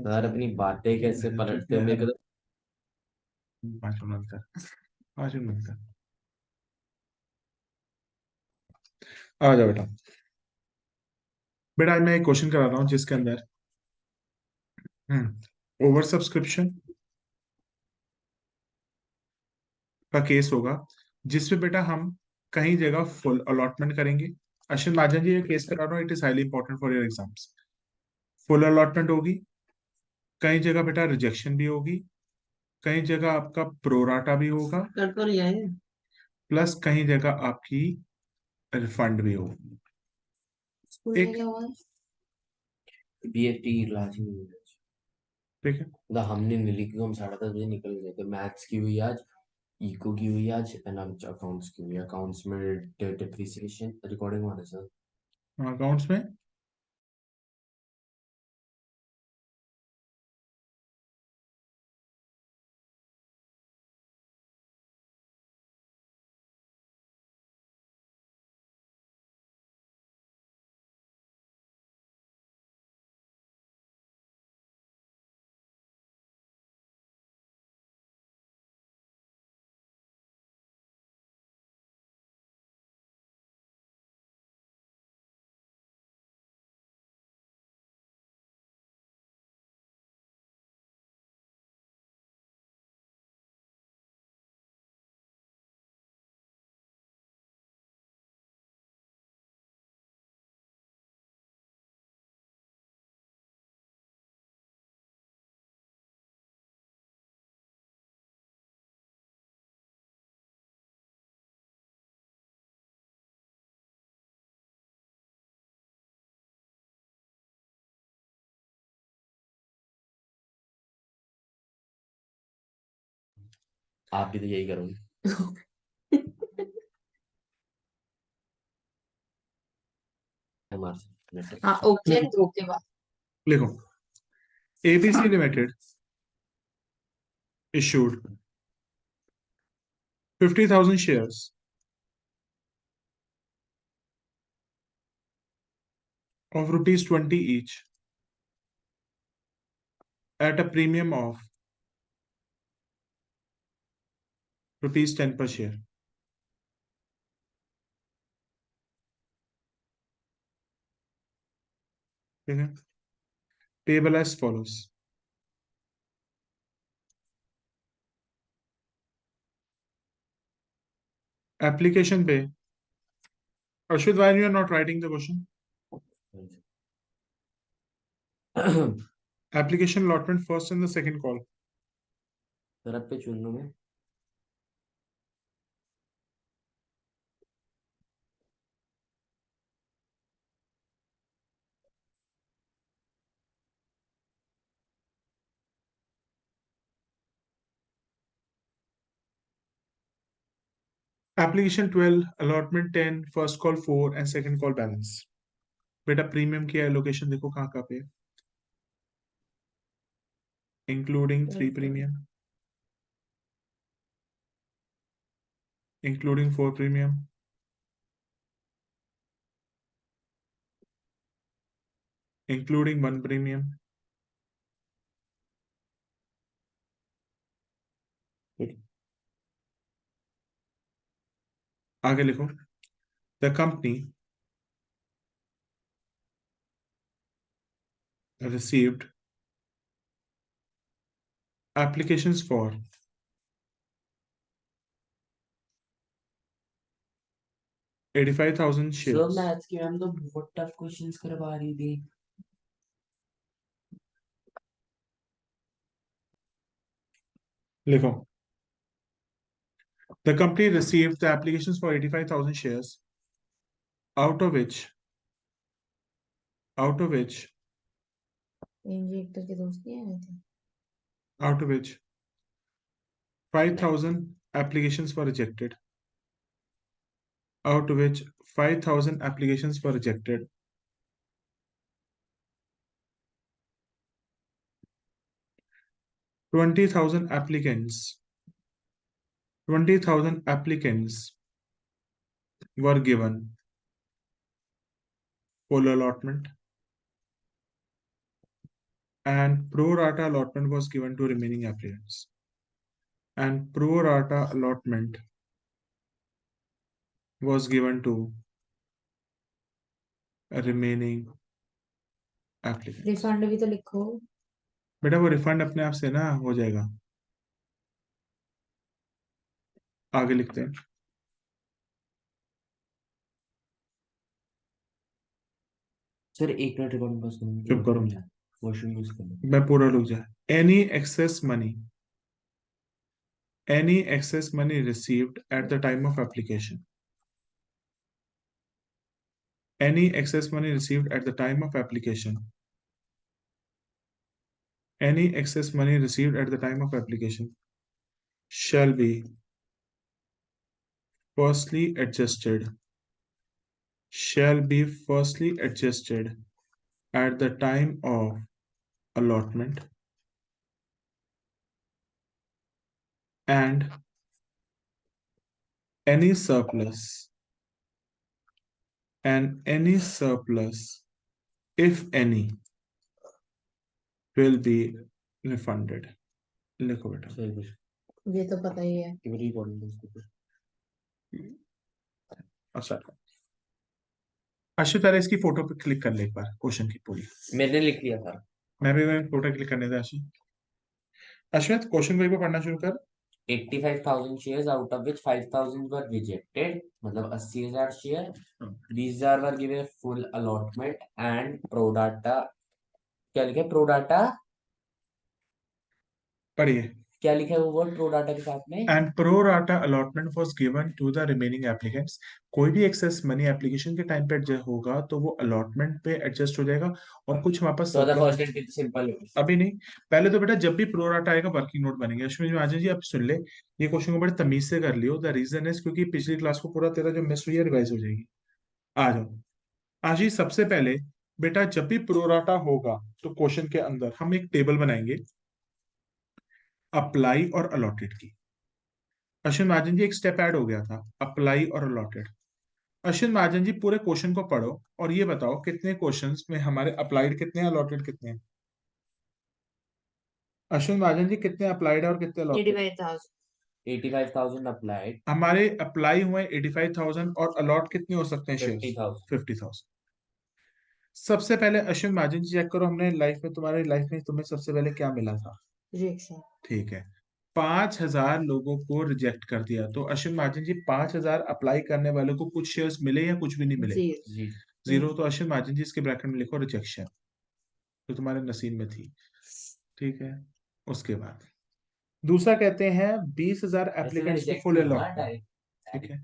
यार अपनी बातें कैसे पलटते हो मेरे को 5 मिनट का, 5 मिनट का। आ जाओ बेटा। बेटा आज मैं एक क्वेश्चन करा रहा हूँ जिसके अंदर ओवर सब्सक्रिप्शन का केस होगा, जिसमें बेटा हम कहीं जगह फुल अलॉटमेंट करेंगे। अश्विन महाजन जी, ये केस करा रहा हूँ, it is highly important for your exams. Full allotment होगी, कई जगह बेटा रिजेक्शन भी होगी, कई जगह आपका प्रोराटा भी होगा, कर तो लिया है। प्लस कहीं जगह आपकी रिफंड भी होगी। स्कूल में एक, क्या हुआ? बीएफटी क्लास में हुई आज। ठीक है। मतलब हमने मिली क्यों, हम 10:30 बजे निकल गए थे। मैथ्स की हुई आज, इको की हुई आज, एंड अकाउंट्स की हुई। अकाउंट्स में डिप्रिसिएशन रिकॉर्डिंग वाले सर। अकाउंट्स में आप भी तो यही करोगे। हमारे से हाँ ओके, लिखो, दो के बाद। लिखो। ABC limited issued 50,000 shares of rupees 20 each at a premium of rupees 10 per share. ठीक है। Payable as follows. Application पे, Ashwit, why you are not writing the question? Application allotment first and the second call. तरफ पे चुन लूं मैं। Application 12, allotment 10, first call 4 and second call balance. बेटा premium की एलोकेशन देखो कहाँ कहाँ पे, including 3 premium, including 4 premium, including 1 premium. आगे लिखो, the company received applications for 85,000 sir shares। Maths की मैम तो बहुत टफ क्वेश्चंस करवा रही थी। लिखो, the company received the applications for 85,000 shares, out of which out of which injector के दोस्त नहीं आए थे? out of which 5,000 applications were rejected, out of which 5,000 applications were rejected, 20,000 applicants 20,000 applicants were given full allotment, and pro rata allotment was given to remaining applicants. And pro rata allotment was given to remaining applicants. Refund भी तो लिखो। बेटा वो refund अपने आप से ना हो जाएगा, आगे लिखते हैं। सर एक मिनट रिकॉर्डिंग पॉज करूंगी, चुप करो, वॉशरूम यूज करना। मैं पूरा रुक जाए। Any excess money, any excess money received at the time of application, any excess money received at the time of application, any excess money received at the time of application shall be firstly adjusted, shall be firstly adjusted at the time of allotment, and any surplus, and any surplus, if any, will be refunded. लिखो बेटा। Sir कुछ ये तो पता ही है। Recording pause करो। अच्छा, आशु तारा इसकी फोटो पे क्लिक कर ले एक बार, क्वेश्चन की पूरी। मैंने लिख लिया था। मैं भी फोटो क्लिक करने था आशु। अश्वित क्वेश्चन को एक बार पढ़ना शुरू कर। 85,000 shares, out of which 5,000 were rejected, मतलब 80,000 share. These are were given full allotment and pro data, क्या लिखा है pro data, पढ़िए। क्या लिखा है वो वर्ड pro data के साथ में? And pro rata allotment was given to the remaining applicants. कोई भी एक्सेस मनी एप्लीकेशन के टाइम पे एडजस्ट होगा तो वो अलॉटमेंट पे एडजस्ट हो जाएगा, और कुछ वापस So the first and fifth simple। अभी नहीं, पहले तो बेटा जब भी प्रो राटा आएगा वर्किंग नोट बनेंगे। अश्विन महाजन जी आप सुन ले, ये क्वेश्चन को बड़े तमीज से कर लियो। द रीजन इज क्योंकि पिछली क्लास को पूरा तेरा जो मिस हुई है रिवाइज हो जाएगी। आ जाओ आशीष, सबसे पहले बेटा जब भी प्रोराटा होगा तो क्वेश्चन के अंदर हम एक टेबल बनाएंगे अप्लाई और अलॉटेड की। अश्विन महाजन जी एक स्टेप ऐड हो गया था, अप्लाई और अलॉटेड। अश्विन महाजन जी पूरे क्वेश्चन को पढ़ो और ये बताओ कितने क्वेश्चंस में हमारे अप्लाइड कितने, अलॉटेड कितने हैं। अश्विन महाजन जी कितने अप्लाइड है और कितने अलॉटेड? 85,000। 85,000 applied, हमारे अप्लाई हुए 85,000 और अलॉट कितने हो सकते हैं शेयर? 50,000। 50,000। सबसे पहले अश्विन महाजन जी चेक करो, हमने लाइफ में, तुम्हारी लाइफ में तुम्हें सबसे पहले क्या मिला था? रिजेक्शन। ठीक है, 5,000 लोगों को रिजेक्ट कर दिया। तो अश्विन महाजन जी 5,000 अप्लाई करने वालों को कुछ शेयर्स मिले या कुछ भी नहीं मिले? जी। जीरो। तो अश्विन महाजन जी इसके ब्रैकेट में लिखो रिजेक्शन, तो तुम्हारे नसीब में थी। ठीक है, उसके बाद दूसरा कहते हैं 20,000 एप्लीकेंट्स को फुल अलॉटमेंट। ठीक है,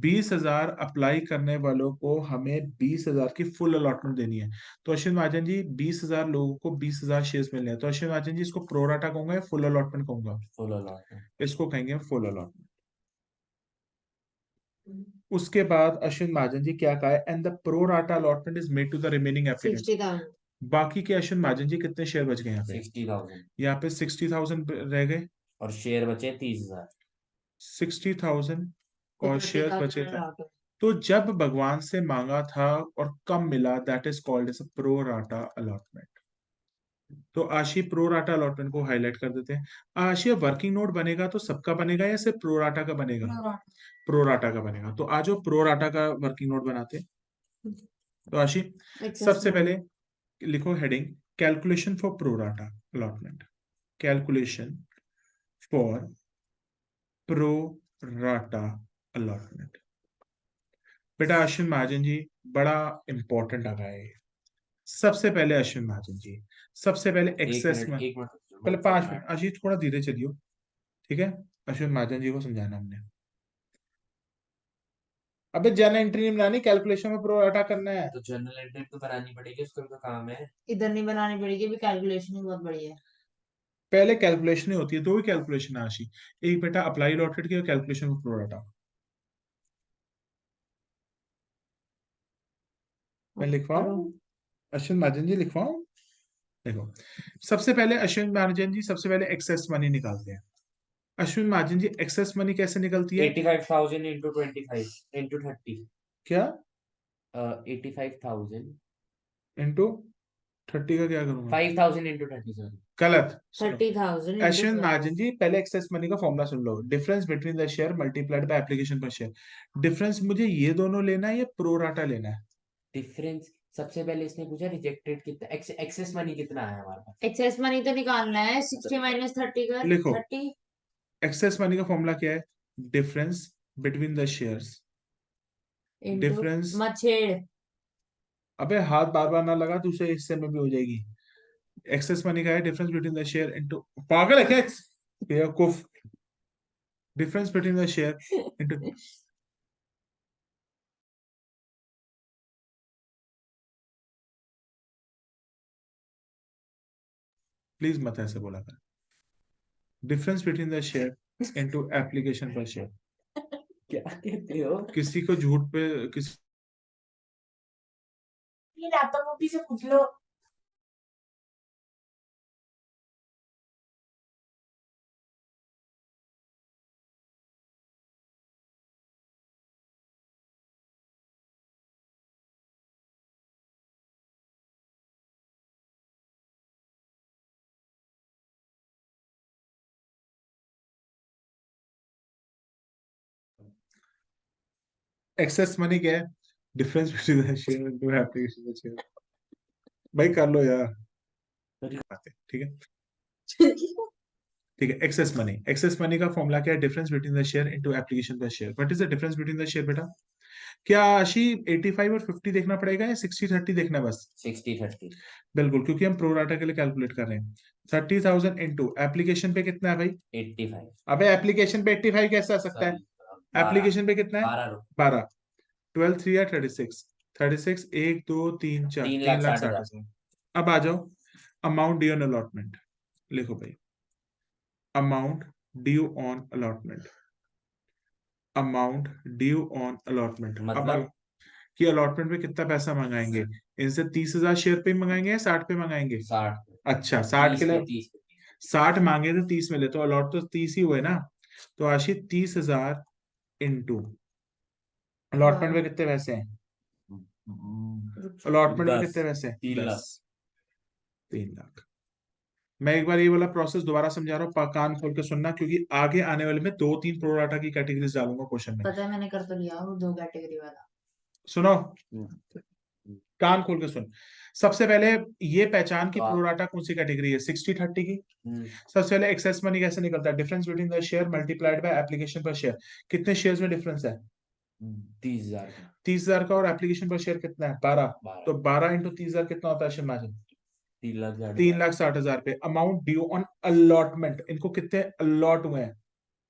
20,000 अप्लाई करने वालों को हमें 20,000 की फुल अलॉटमेंट देनी है। तो अश्विन महाजन जी 20,000 लोगों को 20,000 शेयर्स मिलने हैं। तो अश्विन महाजन जी इसको प्रोराटा कहूंगा या फुल अलॉटमेंट कहूंगा? Full allotment. इसको कहेंगे फुल अलॉटमेंट। उसके बाद अश्विन महाजन जी क्या कहा है? And the pro rata allotment is made to the remaining applicants. 60,000। बाकी के अश्विन महाजन जी कितने शेयर बच गए यहाँ पे? 60,000 यहाँ पे 60,000 रह गए और शेयर बचे 30,000। 60,000 और शेयर बचे थे। 30,000। तो जब भगवान से मांगा था और कम मिला, that is called as pro rata allotment. तो आशी प्रो राटा अलॉटमेंट को हाईलाइट कर देते हैं। आशी वर्किंग नोट बनेगा तो सबका बनेगा या सिर्फ प्रो राटा का बनेगा? प्रो राटा का बनेगा। तो आज प्रो राटा का वर्किंग नोट बनाते हैं। तो आशी सबसे पहले लिखो heading calculation for pro rata allotment, calculation for pro rata allotment. बेटा अश्विन महाजन जी बड़ा इंपॉर्टेंट आ गया है। सबसे पहले अश्विन महाजन जी, सबसे पहले एक्सेस में, एक मिनट पहले 5 मिनट अजीत थोड़ा धीरे चलियो। ठीक है, अश्विन महाजन जी को समझाना हमने। अबे जर्नल एंट्री नहीं बनानी, कैलकुलेशन में प्रो राटा करना है। तो जर्नल एंट्री तो बनानी पड़ेगी, उसका तो काम है। इधर नहीं बनानी पड़ेगी, भी कैलकुलेशन ही बहुत बढ़िया है। पहले कैलकुलेशन ही होती है, दो ही कैलकुलेशन है आशी, एक बेटा अप्लाई लॉटेड की और कैलकुलेशन में प्रो राटा। मैं लिखवाऊं अश्विन महाजन जी, लिखवाऊं? देखो सबसे पहले अश्विन महाजन जी सबसे पहले एक्सेस मनी निकालते हैं। अश्विन महाजन जी एक्सेस मनी कैसे निकलती है? 85,000 इंटू 25 इंटू 30। क्या? 85,000 इंटू 30 का क्या करूंगा? 5000 into 30 सॉरी। गलत, सुनो। 30,000 into अश्विन 12. महाजन जी, पहले एक्सेस मनी का formula soon low. Difference between the share multiplied by application per share. Difference मुझे ये दोनों लेना है या प्रोराटा लेना है? डिफरेंस सबसे पहले इसने पूछा रिजेक्टेड कितना, एक्सेस मनी कितना है हमारे पास। एक्सेस मनी तो निकालना है, 60 माइनस 30 कर लिखो, 30. एक्सेस मनी का फॉर्मूला क्या है? Difference between the shares. Into difference, मछेड़. अबे हाथ बार बार ना लगा, दूसरे हिस्से में भी हो जाएगी। एक्सेस मनी का है difference between the share into, पागल है क्या बेवकूफ? Difference between the share into, please मत ऐसे बोला कर। Difference between the share into application per share. क्या कहते हो? किसी को झूठ पे किसी ये लैपटॉप मम्मी से पूछ लो। एक्सेस मनी क्या है? Difference between the share into application per share. भाई कर लो यार, ठीक है। ठीक है, एक्सेस मनी। एक्सेस मनी का फॉर्मूला क्या है? Difference between the share into application per share. What is the difference between the share बेटा? क्या आशी 85 और 50 देखना पड़ेगा या 60-30 देखना है बस? 60-30। बिल्कुल, क्योंकि हम प्रोराटा के लिए कैलकुलेट कर रहे हैं। 30,000 इंटू एप्लीकेशन पे कितना है भाई? 85। अबे एप्लीकेशन पे 85 कैसे आ सकता है? सॉरी 12। एप्लीकेशन पे कितना है? 12 रुपए। 12। 12 3 या 36? 36 1 2 3 4, 3 3 लाख लाख 60 साठ हजार हजार अब आ जाओ, अमाउंट ड्यू ऑन अलॉटमेंट। लिखो भाई, amount due on allotment. Amount due on allotment. अब मतलब कि अलॉटमेंट में कितना पैसा मंगाएंगे? इनसे 30,000 शेयर पे ही मंगाएंगे या 60 पे मंगाएंगे? 60। अच्छा, 60 के 30 पे लिए 30 पे 60 मांगे तो 30 मिले, तो अलॉट तो 30 ही हुए ना। तो आशी 30,000 इंटू अलॉटमेंट में कितने पैसे हैं? अलॉटमेंट में कितने 10। पैसे हैं? 3 10। लाख। 3 लाख। मैं एक बार ये वाला प्रोसेस दोबारा समझा रहा हूँ, कान खोल के सुनना, क्योंकि आगे आने वाले में 2-3 प्रोराटा की कैटेगरीज डालूंगा क्वेश्चन में। पता है, मैंने कर तो लिया वो 2 कैटेगरी वाला. सुनो, हम्म, कान खोल के सुन। सबसे पहले ये पहचान की तो आप प्रोराटा कौन सी कैटेगरी है? 60-30 की। हम्म, सबसे पहले एक्सेस मनी कैसे निकलता है? Difference between the share multiplied by application per share. कितने शेयर्स में डिफरेंस है? 30,000 का 30,000 का। और एप्लीकेशन पर शेयर कितना है? 12। 12। तो 12 इंटू 30,000 कितना होता है शिव? 3 लाख 60 तीन हजार लाख साठ हजार पे। अमाउंट ड्यू ऑन अलॉटमेंट, इनको कितने अलॉट हुए हैं?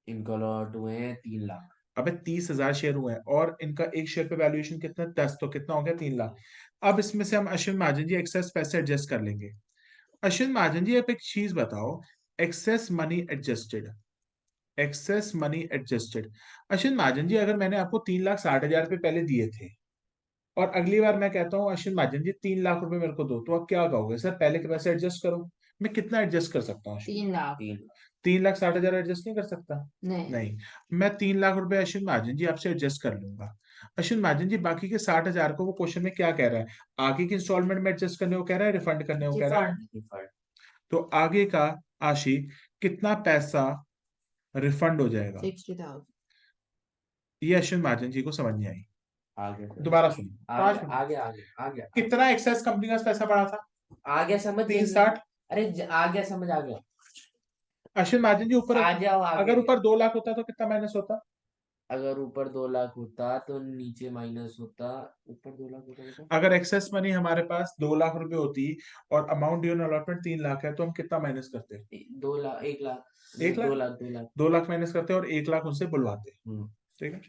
इनको लॉट हुए हैं 3 लाख। अबे 30,000 शेयर हुए हैं और इनका एक शेयर पे वैल्यूएशन कितना? 10। तो कितना हो गया? 3 लाख। अब इसमें से हम अश्विन महाजन जी एक्सेस पैसे एडजस्ट कर लेंगे। अश्विन महाजन जी, आप एक चीज बताओ, excess money adjusted, excess money adjusted. Ashwin Mahajan ji, अगर मैंने आपको 3,60,000 रुपए पहले दिए थे और अगली बार मैं कहता हूँ अश्विन महाजन जी 3 लाख रुपए मेरे को दो, तो आप क्या कहोगे? सर पहले के पैसे एडजस्ट करो। मैं कितना एडजस्ट कर सकता हूँ अश्विन? 3 लाख. 3 3,60,000 एडजस्ट नहीं कर सकता? नहीं. नहीं। मैं 3 लाख रुपए अश्विन महाजन जी आपसे एडजस्ट कर लूंगा। अश्विन महाजन जी, बाकी के 60,000 को वो क्वेश्चन में क्या कह रहा है? आगे की इंस्टॉलमेंट में एडजस्ट करने को कह रहा है, रिफंड करने को कह रहा है? रिफंड. रिफंड। तो आगे का आशी कितना पैसा रिफंड हो जाएगा? 60,000. ये अश्विन महाजन जी को समझ नहीं आई। आगे सर। दोबारा सुनो, आगे 5 मिनट। आगे आगे आगे कितना एक्सेस कंपनी का पैसा बढ़ा था? आगे समझ जाइए। 360। अरे आ गया समझ, आ गया। अश्विन महाजन जी, ऊपर आ जाओ आगे। अगर ऊपर 2 लाख होता तो कितना माइनस होता? अगर ऊपर 2 लाख होता तो नीचे माइनस होता। ऊपर 2 लाख होता तो अगर एक्सेस मनी हमारे पास 2 लाख रुपए होती और अमाउंट ड्यू अलॉटमेंट 3 लाख है, तो हम कितना माइनस करते? 2 लाख 1 लाख 1 लाख। 2 लाख 2 लाख। 2 लाख माइनस करते और 1 लाख उनसे बुलवाते। ठीक है,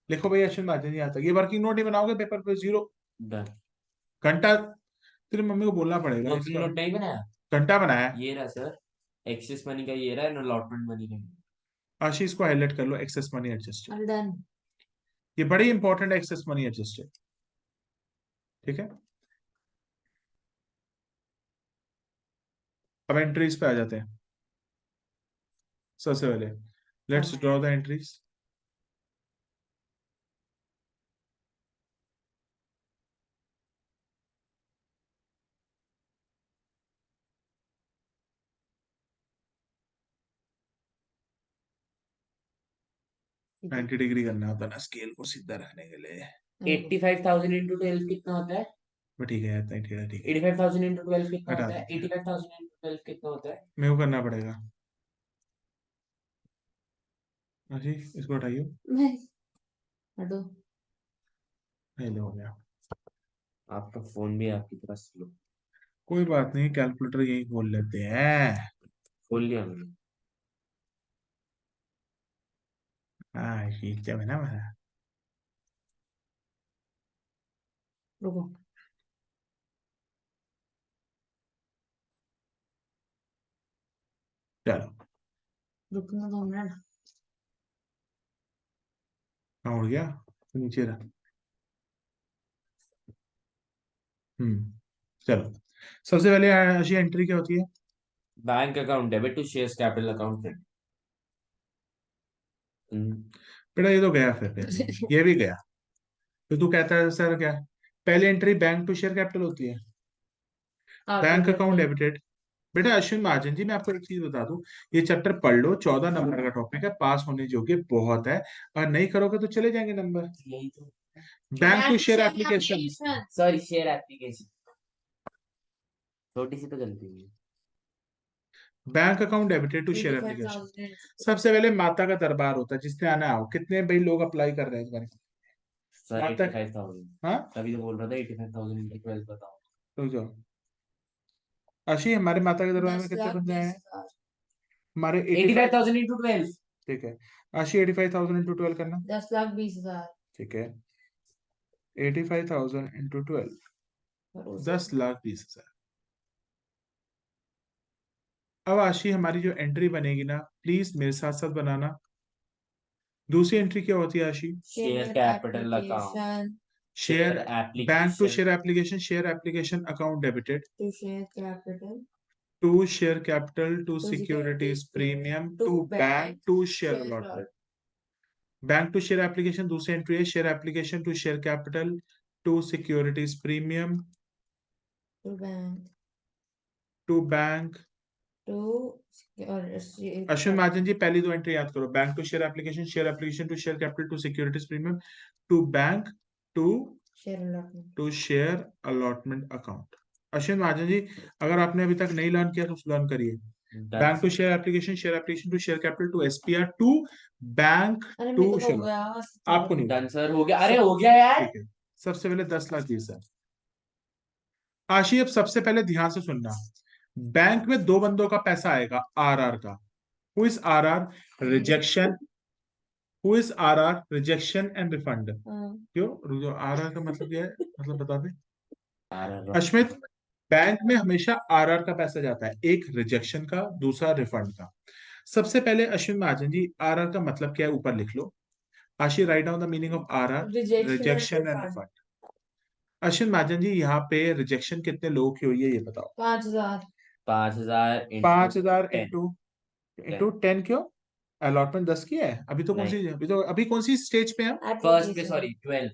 लिखो भाई अश्विन महाजन जी, यहाँ तक। ये वर्किंग नोट नहीं बनाओगे पेपर पे? 0 डन। घंटा। तेरी मम्मी को बोलना पड़ेगा वर्किंग इसका। नोट नहीं बनाया। घंटा बनाया है। ये रहा सर। एक्सिस मनी का ये रहा, अलॉटमेंट मनी का। आशीष को हाईलाइट कर लो, excess money adjusted. I'm done. ये बड़ी इंपॉर्टेंट है, एक्सेस मनी एडजस्टेड। ठीक है, अब एंट्रीज पे आ जाते हैं। सबसे पहले let's draw the entries. 90 degree करना होता है ना स्केल को सीधा रखने के लिए। 85,000 into 12 कितना होता है? वो ठीक है, इतना ही ठीक है, ठीक है। 85,000 into 12 कितना हटा होता है? दीजिए। 85,000 into 12 कितना होता है? मेरे को करना पड़ेगा। हाँ जी, इसको हटाइए। हटो। नहीं, हो गया। आपका फोन भी आपकी तरह स्लो। कोई बात नहीं, कैलकुलेटर यही खोल लेते हैं। खोल लिया मैंने। हाँ, सिस्टम है ना हमारा। रुको। चलो, रुकना 2 मिनट। हाँ, उड़ गया तो नीचे रहा। चलो, सबसे पहले अच्छी एंट्री क्या होती है? Bank account debit to shares capital account credit. बेटा ये तो गया, फिर ये भी गया। तो तू कहता है सर क्या? पहली entry bank to share capital होती है, बैंक अकाउंट डेबिटेड। बेटा अश्विन महाजन जी, मैं आपको एक चीज बता दूं, ये चैप्टर पढ़ लो, 14 नंबर का टॉपिक है, पास होने योग्य बहुत है, और नहीं करोगे तो चले जाएंगे नंबर। यही तो। Bank to share application, sorry, share application. छोटी सी तो गलती हुई। Bank account debited to share application. सबसे पहले माता का दरबार होता है, जिसने आना आओ। कितने भाई लोग अप्लाई कर रहे हैं तुम्हारे? सर माता, 85,000। हाँ, तभी तो बोल रहा था 85,000 into 12 बताओ। रुक जाओ। आशी, हमारे माता के दरबार में 10 कितने लाख बंदे आए 20 हैं? हजार। हमारे 85। 85,000 into 12। ठीक है, आशी 85,000 इंटू 12 करना। 10,20,000। ठीक है, 85,000 इंटू 12, 10,20,000। अब आशी, हमारी जो एंट्री बनेगी ना, प्लीज मेरे साथ साथ बनाना। दूसरी एंट्री क्या होती है Ashi? Share capital account. Application share, bank to application share application, share application account debited to share capital to share capital to To securities securities premium to to bank bank to share share allotment. lot bank to share application दूसरी entry है, share application to share capital to securities premium to bank to bank. to और अश्विन महाजन जी, पहली दो entry याद करो, bank to share application to share capital to securities premium to bank to share allotment. To share allotment account. Ashwin Mahajan ji, अगर आपने अभी तक नहीं लर्न किया तो लर्न करिए। Bank to share application to share capital to SPR to bank अरे टू मेरे को हो शेयर। गया। आपको नहीं डन सर, हो गया। अरे हो गया यार। ठीक है, सबसे पहले 10,20,000। आशी, अब सबसे पहले ध्यान से सुनना, बैंक में दो बंदों का पैसा आएगा, आरआर का। Who is RR? Rejection. Who is RR? Rejection and refund. क्यों आरआर का मतलब क्या है? मतलब बता दे अश्मित। बैंक में हमेशा आरआर का पैसा जाता है, एक रिजेक्शन का, दूसरा रिफंड का। सबसे पहले अश्विन महाजन जी, आरआर का मतलब क्या है ऊपर लिख लो। Ashi, right down the meaning of RR. Rejection and refund. Ashwin Mahajan ji, यहाँ पे रिजेक्शन कितने लोगों की हुई है ये बताओ। 5,000। 5,000 5,000 10। इंटू 10 क्यों? अलॉटमेंट 10 की है अभी तो। कौन सी अभी कौन सी स्टेज पे है? फर्स्ट पे, सॉरी 12।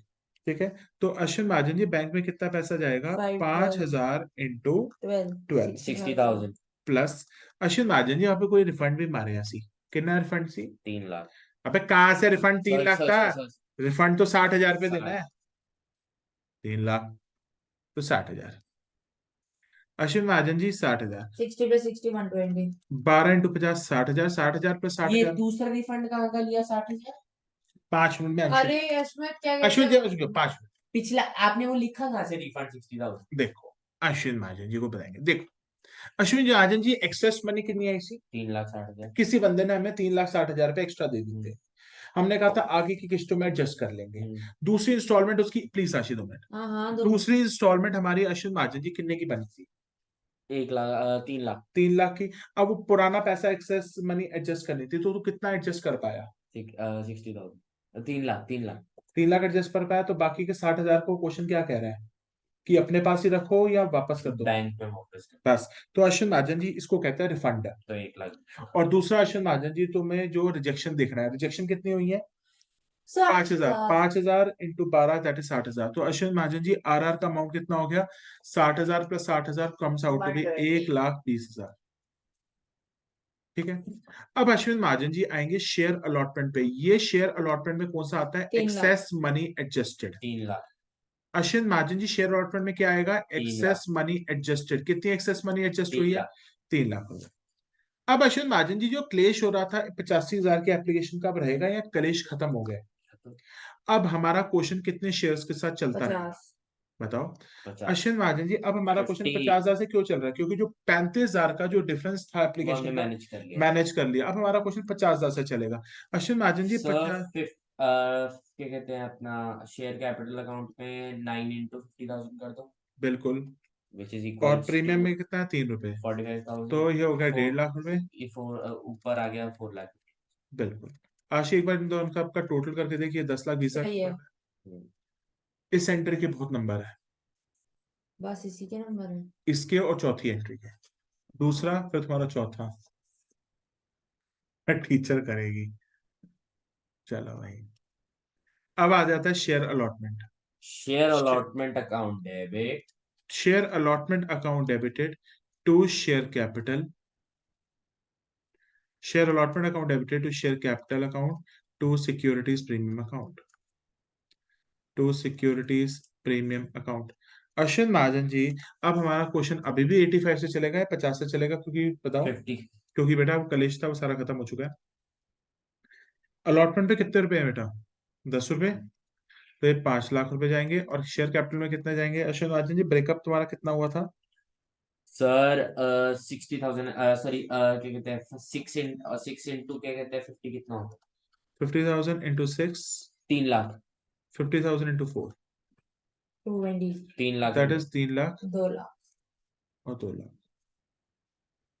ठीक है, तो अश्विन महाजन जी, बैंक में कितना पैसा जाएगा? 5,000 इंटू 12 60,000। प्लस। अश्विन महाजन जी, यहाँ पे कोई रिफंड भी मारे ऐसी? कितना रिफंड सी? 3 लाख। अबे कहाँ से रिफंड 3 लाख था? सॉरी। रिफंड तो 60,000 पे 60। देना है। 3 लाख तो 60,000। अश्विन महाजन जी, 60,000। 60 + 60 120। 12 इंटू 50, 60,000। 60,000 प्लस ये 60,000। दूसरा रिफंड कहाँ का लिया 60,000? 5 मिनट में अरे इसमें क्या अश्विन कहते जी, हैं? 5 मिनट। पिछला आपने वो लिखा कहाँ से रिफंड 60,000? देखो, अश्विन महाजन जी को बताएंगे। देखो अश्विन जी, महाजन जी, एक्सेस मनी कितनी आई सी? 3,60,000। किसी बंदे ने हमें 3,60,000 रुपए एक्स्ट्रा दे दी थे। हमने कहा था आगे की किस्तों में एडजस्ट कर लेंगे। दूसरी इंस्टॉलमेंट उसकी, प्लीज आशी 2 मिनट। हाँ हाँ दूसरी इंस्टॉलमेंट हमारी अश्विन महाजन जी कितने की बनी थी? 1 लाख 3 लाख 3 लाख की। अब वो पुराना पैसा एक्सेस मनी एडजस्ट करनी थी, तो तू कितना एडजस्ट कर पाया? 60,000। 3 लाख 3 लाख 3 लाख एडजस्ट कर पाया, तो बाकी के 60,000 को क्वेश्चन क्या कह रहा है कि अपने पास ही रखो या वापस कर दो? बैंक में वापस कर। बस। तो अश्विन महाजन जी, इसको कहते हैं रिफंड। तो 1 लाख। और दूसरा अश्विन महाजन जी, तुम्हें जो रिजेक्शन दिख रहा है, रिजेक्शन कितनी हुई है? 5,000। 5,000 इंटू 12, दैट इज 60,000। तो अश्विन महाजन जी, आरआर का अमाउंट कितना हो गया? 60,000 plus 60,000 comes out to be 1,20,000। ठीक है। अब अश्विन महाजन जी आएंगे शेयर अलॉटमेंट पे। ये शेयर अलॉटमेंट में कौन सा आता है? 3 lakh. Excess money adjusted. 3 lakh. Ashwin Mahajan ji share allotment में क्या आएगा? 3 लाख। Excess money adjusted. कितनी एक्सेस मनी एडजस्ट हुई तीन है? लाख 3 लाख हो गया। अब अश्विन महाजन जी जो क्लेश हो रहा था 85,000 की एप्लीकेशन का, अब रहेगा या क्लेश खत्म हो गया? अब हमारा क्वेश्चन कितने शेयर्स के साथ चलता है 50। बताओ? 50। अश्विन महाजन जी अब हमारा क्वेश्चन 50 50,000 से क्यों चल रहा है? क्योंकि जो 35,000 का जो डिफरेंस था वो एप्लीकेशन हमने का, मैनेज कर लिया। मैनेज कर लिया। अब हमारा क्वेश्चन 50,000 से चलेगा। अश्विन महाजन जी सर 50। क्या कहते हैं अपना शेयर कैपिटल अकाउंट में 9 इंटू 50,000 कर दो, बिल्कुल। विच इज और इक्वल्स प्रीमियम टू में कितना है? 3 रुपए। 45,000। तो ये हो गया 1.5 फोर लाख रुपए। ये फोर ऊपर आ गया 4 लाख। बिल्कुल। आशी एक बार इन दोनों का आपका टोटल करके देखिए, 10 लाख 20 सही है। लाख। इस सेंटर के बहुत नंबर है, बस इसी के नंबर है। इसके और चौथी एंट्री के। दूसरा फिर तुम्हारा चौथा टीचर करेगी। चलो भाई, अब आ जाता है share allotment. Share allotment account debit share allotment account debited to share capital. Share allotment account debited to share capital account to securities premium account. To securities premium account. Ashwin Mahajan ji अब हमारा क्वेश्चन अभी भी 85 से चलेगा या 50 से चलेगा? क्योंकि बताओ, 50। क्योंकि बेटा अब कलेश था वो सारा खत्म हो चुका है। अलॉटमेंट पे कितने रुपए है बेटा? 10 रुपए। तो ये 5 लाख रुपए जाएंगे। और शेयर कैपिटल में कितने जाएंगे अश्विन महाजन जी? ब्रेकअप तुम्हारा कितना हुआ था? सर 60,000 सॉरी क्या कहते हैं 6 इंटू क्या कहते हैं 50 कितना होता 50,000 इंटू 6। है? 3 लाख। 50,000 इंटू 4। 220। 3 लाख दैट हो इज 3 लाख 2 लाख। और 2 लाख।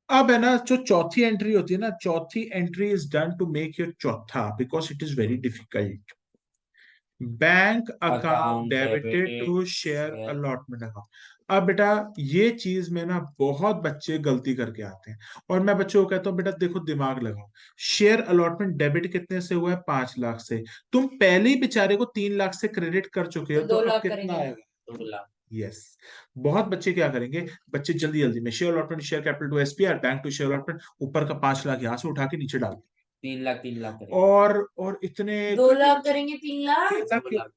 अब है ना, जो चौथी एंट्री होती है ना, चौथी entry is done to make your चौथा, because it is very difficult. Bank गया। Account account debited debited to share share. Allotment account. अब बेटा ये चीज में ना बहुत बच्चे गलती करके आते हैं, और मैं बच्चों को कहता हूँ बेटा देखो दिमाग लगाओ। शेयर अलॉटमेंट डेबिट कितने से हुआ है? 5 लाख से। तुम पहले ही बेचारे को 3 लाख से क्रेडिट कर चुके हो, तो तो 2 अब लाख कितना करेंगे। आएगा? 2 लाख। यस। बहुत बच्चे क्या करेंगे, बच्चे जल्दी जल्दी में share allotment share capital to SPR bank to share allotment, ऊपर का 5 लाख यहाँ से उठा के नीचे डाल। 3 लाख 3 लाख करेंगे। और इतने 2 लाख करेंगे 3 लाख। 3 लाख 2 लाख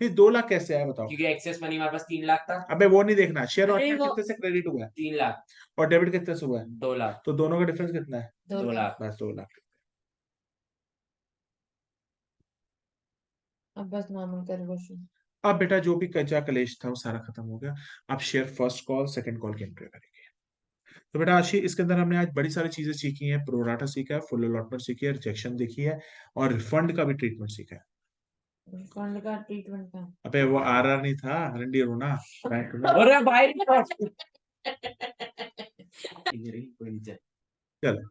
नहीं, 2 लाख कैसे आया बताओ? क्योंकि एक्सेस मनी हमारे पास 3 लाख था। अबे वो नहीं देखना, शेयर अरे अलॉटमेंट वो कितने से क्रेडिट हुआ है 3 लाख। और डेबिट कितने से हुआ है? 2 लाख। तो दोनों का डिफरेंस कितना है? 2 2 लाख। लाख। बस 2 लाख। अब बस नॉर्मल कर क्वेश्चन। अब बेटा जो भी कच्चा कलेश था वो सारा खत्म हो गया। अब share first call second call की एंट्री करेंगे। तो बेटा आशी इसके अंदर हमने आज बड़ी सारी चीजें सीखी हैं। प्रोराटा सीखा है, फुल अलॉटमेंट सीखी है, रिजेक्शन देखी है, और रिफंड का भी ट्रीटमेंट सीखा है। फंड का ट्रीटमेंट का। अबे वो आर नहीं था, रंडी रोना बैंक रोना। अरे भाई कोई नहीं चल। चलो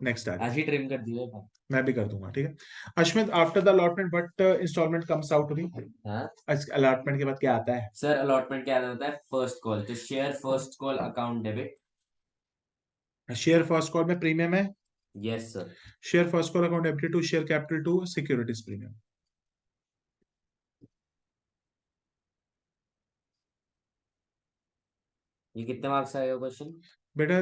नेक्स्ट आ आज जाए। ही ट्रिम कर दिया था। मैं भी कर दूंगा, ठीक है। Ashmit after the allotment what instalment comes out अभी? हाँ अलॉटमेंट के बाद क्या आता है? सर अलॉटमेंट क्या आता है फर्स्ट कॉल, तो share first call account debit. Share first call में प्रीमियम है। Yes sir. Share first call account debited to share capital to securities premium. ये कितने मार्क्स आएगा क्वेश्चन? बेटा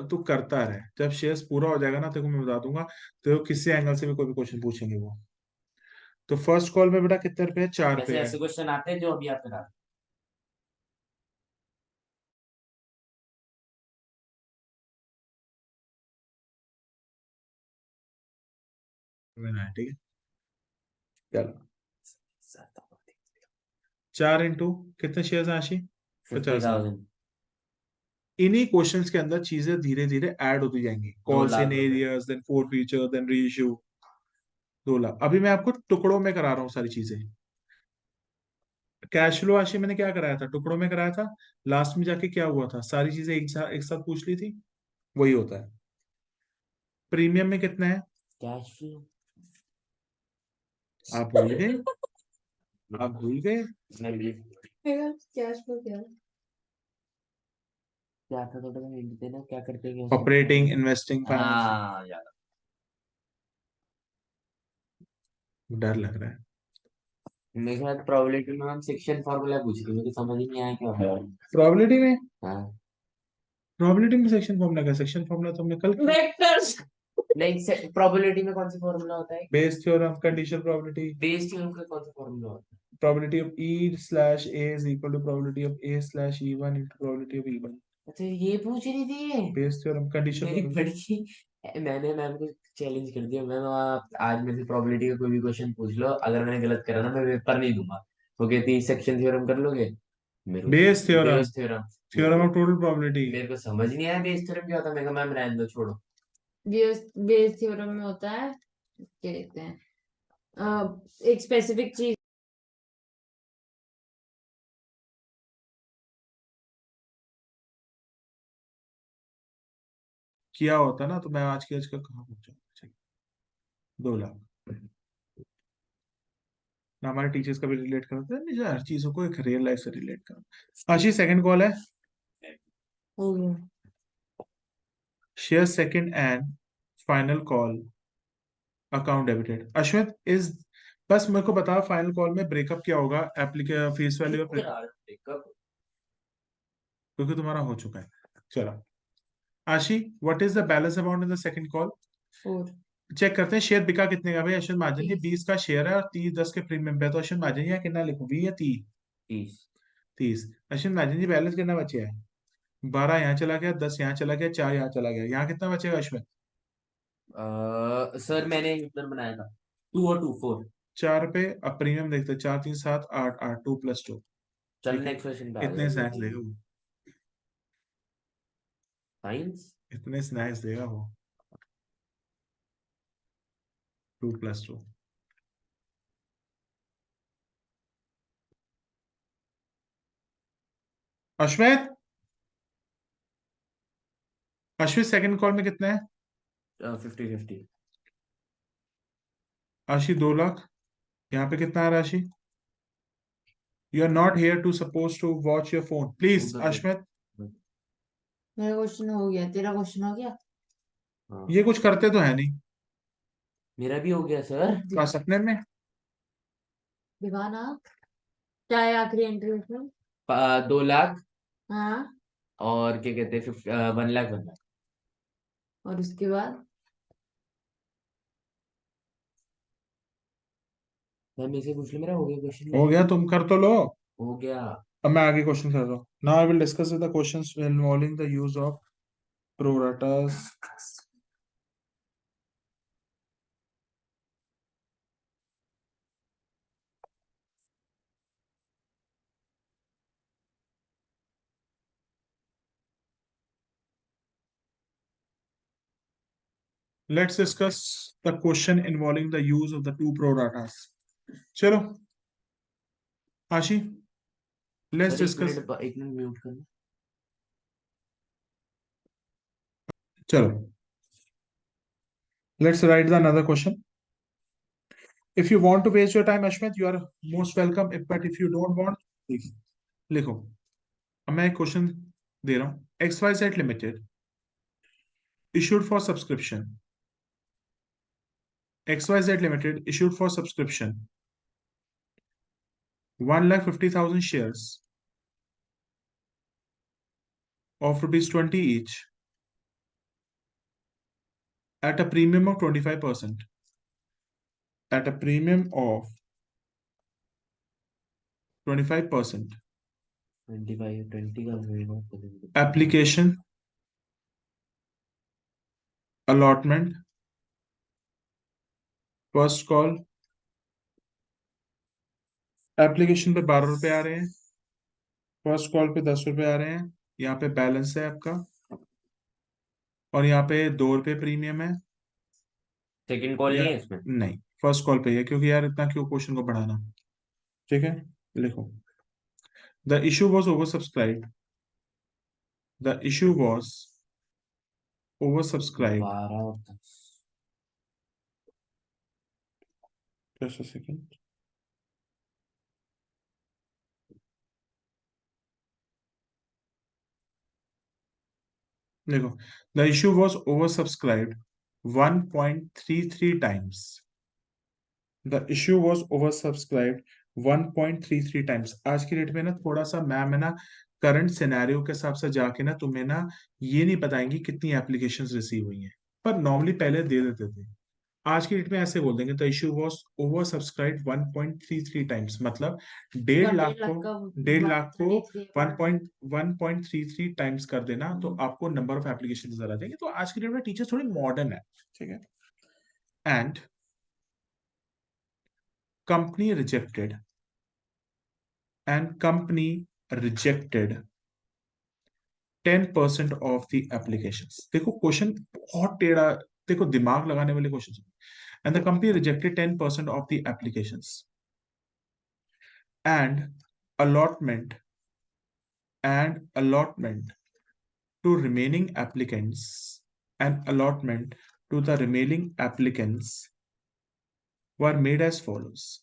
तू करता रहे, जब शेयर्स पूरा हो जाएगा ना तेरे को मैं बता दूंगा। तो किसी एंगल से भी कोई भी क्वेश्चन पूछेंगे वो। तो फर्स्ट कॉल में बेटा कितने रुपए है? 4 रुपए वैसे है। ऐसे क्वेश्चन आते हैं जो अभी आप करा। ठीक है। चलो 4 इंटू कितने शेयर्स हैं आशी? 50,000। 50,000। इन्हीं क्वेश्चंस के अंदर चीजें धीरे धीरे ऐड होती जाएंगी। 2 कॉल्स इन लाख रुपए। Arrears, then forfeiture, then reissue. 2 lakh. अभी मैं आपको टुकड़ों में करा रहा हूँ सारी चीजें। कैश फ्लो आशी मैंने क्या कराया था? टुकड़ों में कराया था। लास्ट में जाके क्या हुआ था? सारी चीजें एक साथ पूछ ली थी। वही होता है। प्रीमियम में कितना है? Cash flow. आप भूल गए? आप भूल गए? मैं भी कैश फ्लो क्या है? क्या था थोड़ा सा हिंट देना क्या करते हैं ऑपरेटिंग, इन्वेस्टिंग, फाइनेंसिंग। हाँ यार। डर लग रहा है। मेरे साथ प्रोबेबिलिटी में हम सेक्शन फार्मूला पूछ रही, मुझे समझ ही नहीं आया क्या है। प्रोबेबिलिटी में हाँ प्रोबेबिलिटी में सेक्शन फॉर्मूला का सेक्शन फॉर्मूला तो हमने कल वेक्टर्स नहीं, प्रोबेबिलिटी में कौन सा फॉर्मूला होता है? Bayes theorem conditional probability Bayes theorem का कौन सा फॉर्मूला होता है? probability of E/A is equal to probability of A/E1 into probability of E1 अच्छा, ये पूछ रही थी ये। बेस थ्योरम कंडीशन मेरी बड़ी मैंने मैम को चैलेंज कर दिया, मैम आप आज मेरे से प्रोबेबिलिटी का कोई भी क्वेश्चन पूछ लो, अगर मैंने गलत करा ना मैं पेपर नहीं दूंगा। वो कहती सेक्शन थ्योरम कर लोगे? मेरे को बेस थ्योरम बेस थ्योरम। मेरे थ्योरम को ऑफ टोटल प्रोबेबिलिटी मेरे को समझ नहीं आया बेस थ्योरम क्या होता है। मैं कहा मैम रहने दो, छोड़ो। बेस थ्योरम में होता है, क्या कहते हैं, एक स्पेसिफिक चीज किया होता ना, तो मैं आज के आज का कहाँ पहुंचा 2 लाख ना। हमारे टीचर्स का भी रिलेट करते हैं मुझे, हर चीजों को एक रियल लाइफ से रिलेट करना। आशी सेकंड कॉल है, हो गया। Share second and final call account debited. अश्वित is बस मेरे को बता फाइनल कॉल में ब्रेकअप क्या होगा एप्लीके फेस वैल्यू और क्योंकि तुम्हारा हो चुका है। चलो Ashi, what is the balance amount in the second call? 4 check करते हैं शेयर बिका कितने का भाई। अश्विन महाजन जी 30 20 का शेयर है और 30 10 के प्रीमियम पे है, तो अश्विन महाजन जी यहाँ कितना लिखूं, 20 या 30? 30। 30। अश्विन महाजन जी बैलेंस कितना बचे है? 12 यहाँ चला गया, 10 यहाँ चला गया, 4 यहाँ चला गया, यहाँ कितना बचेगा अश्विन? सर मैंने न्यूटन बनाया था, 2 और 2 4। 4 पे अब प्रीमियम देखते हैं, 4 3 7 8 8 2 + 2। चल ठीक है, नेक्स्ट क्वेश्चन पे आ इतने जाओ। स्नैक्स देगा वो, साइंस। इतने स्नैक्स देगा वो। 2 + 2। अश्वेत, अश्वित सेकंड कॉल में कितना है? 50 50। आशी 2 लाख। यहाँ पे कितना है Rashi? You are not here to suppose to watch your phone please उधर देख। अश्वित। मेरा क्वेश्चन हो गया, तेरा क्वेश्चन हो गया। हाँ, ये कुछ करते तो है नहीं, मेरा भी हो गया सर। का सपने में। दिखाना क्या है आखिरी एंट्री उसमें। 2 लाख हाँ, और क्या कहते हैं 1 लाख बनना। और उसके बाद मैम मेरे से पूछ लो, मेरा हो गया क्वेश्चन हो में। गया, तुम कर तो लो। हो गया। अब मैं आगे क्वेश्चन कर रहा हूँ। Now I will discuss the questions involving the use of pro ratas. Let's discuss the question involving the use of the two proratas. चलो आशी, let's sir discuss. 1 minute mute करना। चलो let's write the another question. If you want to waste your time Ashmit, you are most welcome. But if you don't want, लिखो। अब मैं एक question दे रहा हूँ। XYZ Limited issued for subscription. XYZ Limited issued for subscription 1,50,000 shares of ₹20 each at a premium of 25%. At a premium of 25%. 25 20 का होगा। Application allotment first call. Application पे 12 रुपए आ रहे हैं, फर्स्ट कॉल पे 10 रुपए आ रहे हैं। यहाँ पे बैलेंस है आपका और यहाँ पे 2 रुपए प्रीमियम है। सेकंड कॉल या नहीं है इसमें? नहीं, फर्स्ट कॉल पे है, क्योंकि यार इतना क्यों क्वेश्चन को बढ़ाना। ठीक है, लिखो। The issue was over subscribe. The issue was over subscribe. 12 और 10। Just a second. देखो, the issue was over subscribe 1.33 times. The issue was over subscribe 1.33 times. आज की डेट में ना थोड़ा सा मैम है ना करंट सिनेरियो के हिसाब से जाके ना तुम्हें ना ये नहीं बताएंगे कितनी एप्लीकेशंस रिसीव हुई हैं, पर नॉर्मली पहले दे देते थे। आज की डेट में ऐसे बोल देंगे the issue was over subscribe 1.33 times, मतलब 1.5 लाख को 1.5 लाख को 1.33 टाइम्स कर देना, तो आपको नंबर ऑफ एप्लीकेशन नजर आ जाएंगे। तो आज की डेट में टीचर थोड़ी मॉडर्न है, ठीक है। And company rejected company rejected 10% of the applications. देखो क्वेश्चन बहुत टेढ़ा, देखो दिमाग लगाने वाले question. And the company rejected 10% of the applications and allotment allotment to remaining applicants and allotment to the remaining applicants were made as follows.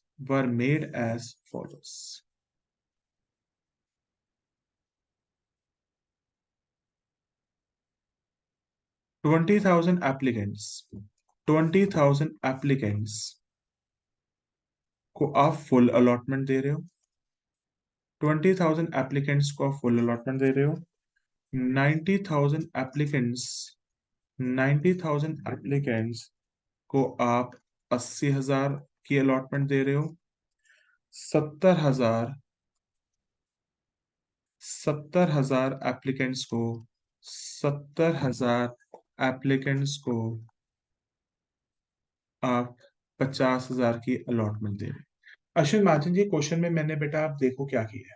20,000 applicants को आप full allotment दे रहे हो। 20,000 applicants को आप फुल अलॉटमेंट दे रहे हो। 90,000 applicants को आप 80,000 की अलॉटमेंट दे रहे हो। 70,000 एप्लीकेंट्स को आप 50,000 की अलॉटमेंट दे रहे हो। अश्विन महाजन जी, क्वेश्चन में मैंने बेटा आप देखो क्या किया है,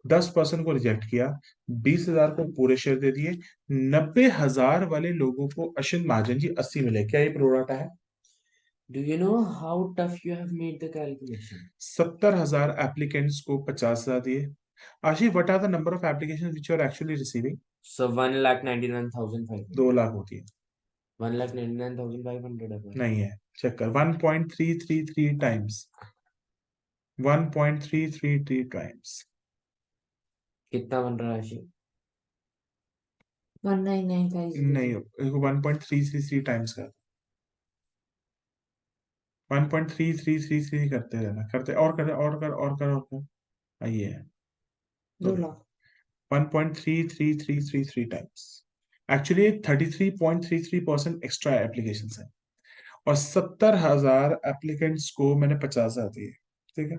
10% को रिजेक्ट किया, 20,000 को पूरे शेयर दे दिए, 90,000 वाले लोगों को अश्विन महाजन जी 80 मिले। क्या ये प्रोराटा है? Do you know how tough you have made the calculation? 70,000 applicants को 50,000 दिए। Ashish, what are the number of application which you are actually receiving? So 1,99,500. 2 lakh होती है। 1,99,500 है। नहीं है, चेक कर। 1.333 टाइम्स, 1.333 टाइम्स कितना बन रहा है राशि? 19,950 नहीं, 1.333 टाइम्स कर, 1.3333 करते रहना, करते और कर और कर और कर और कर, ये है 2 lakh 1.33333 times. Actually 33.33% extra application है, और 70,000 एप्लीकेंट्स को मैंने 50,000 दिए, ठीक है।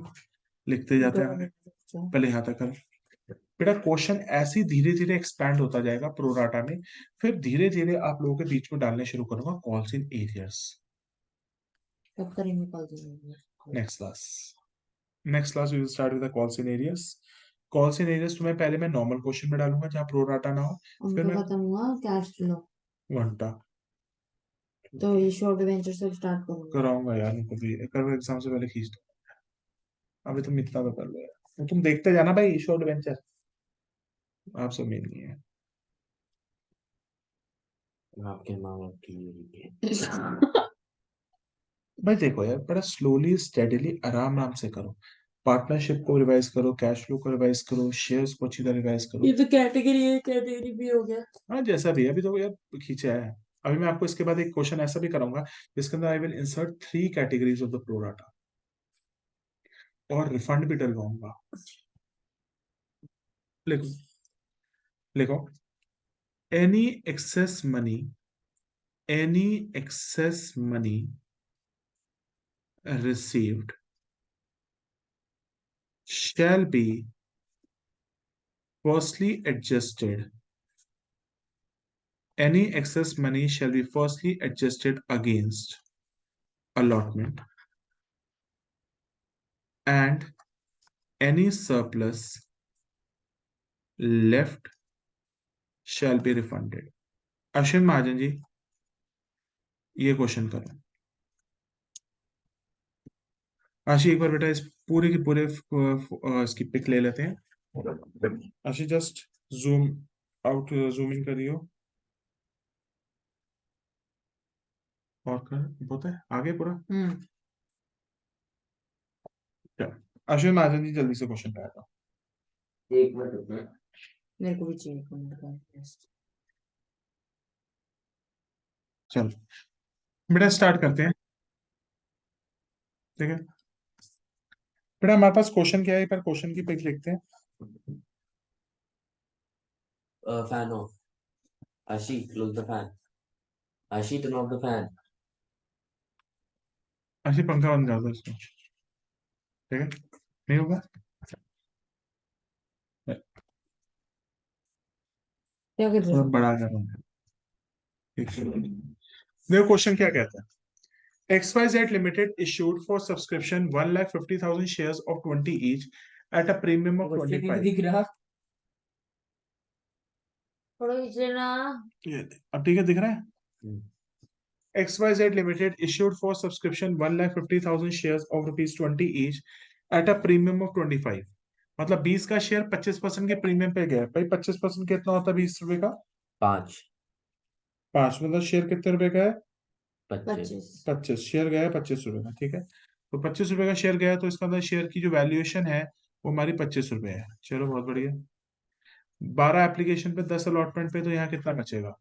लिखते जाते हैं आगे, पहले यहाँ तक कर। बेटा क्वेश्चन ऐसे धीरे धीरे एक्सपैंड होता जाएगा प्रोराटा में, फिर धीरे धीरे आप लोगों के बीच में डालने शुरू करूंगा कॉल्स इन एरियाज। कब करेंगे call in? Next class we will start with the calls in arrears. Calls in arrears तुम्हें पहले मैं नॉर्मल क्वेश्चन में डालूंगा जहां प्रोराटा ना हो, फिर उनका मैं खत्म हुआ कैश फ्लो, घंटा तो ये शॉर्ट वेंचर से स्टार्ट करूंगा। कराऊंगा यार, इनको भी कर एग्जाम से पहले खींच दो। अभी तुम इतना तो कर लो यार, तुम देखते जाना भाई शॉर्ट वेंचर, आप सब मेन नहीं है। आपके माँ बाप की है। भाई देखो यार, बड़ा स्लोली स्टेडीली आराम आराम से करो। पार्टनरशिप को रिवाइज करो, कैश फ्लो को रिवाइज करो, शेयर्स को अच्छी तरह रिवाइज करो। ये तो कैटेगरी ए कैटेगरी बी हो गया। हाँ जैसा भी है, अभी तो यार खींचा है। अभी मैं आपको इसके बाद एक क्वेश्चन ऐसा भी कराऊंगा जिसके अंदर I will insert 3 categories of the pro rata, और रिफंड भी डलवाऊंगा। लिखो लिखो, any excess money received shall be firstly adjusted. Any excess money shall be firstly adjusted against allotment, and any surplus left shall be refunded. Ashwin Mahajan ji, ये question करो। आशी एक बार बेटा इस पूरे के पूरे इसकी पिक ले लेते हैं। आशी just zoom out, zoom in करियो और कर, पता है आगे पूरा। अश्विन महाजन जी जल्दी से क्वेश्चन पे आता। एक मिनट रुकना, मेरे को भी चाहिए कमेंट। चलो बेटा स्टार्ट करते हैं, ठीक है। बेटा हमारे पास क्वेश्चन क्या है, पर क्वेश्चन की पिक लिखते हैं। fan off. Ashi, close the fan. Ashi, turn off the fan. ऐसे पंखा बंद कर दो इसको, ठीक है? नहीं होगा? क्या कर रहे थोड़ा हो? बड़ा कर रहा हूँ, ठीक है? देखो क्वेश्चन क्या कहता है। XYZ Limited issued for subscription 1,50,000 shares of 20 each at a premium of question नहीं 25. दिख रहा। थोड़ा नीचे ना। अब ठीक है, दिख रहा है? हम्म, XYZ Limited issued for subscription 1,50,000 shares of rupees 20 each at a premium of 25. मतलब 20 का शेयर 25% के प्रीमियम पे गया। भाई 25% कितना होता है 20 रुपए का? 5 5, मतलब शेयर कितने रुपए का है? 25। 25। 25 शेयर गया है 25 रुपए का, ठीक है? तो 25 रुपए का शेयर गया तो इसका मतलब शेयर की जो वैल्यूएशन है वो हमारी 25 रुपए है। चलो बहुत बढ़िया। 12 एप्लीकेशन पे 10 अलॉटमेंट पे, तो यहाँ कितना बचेगा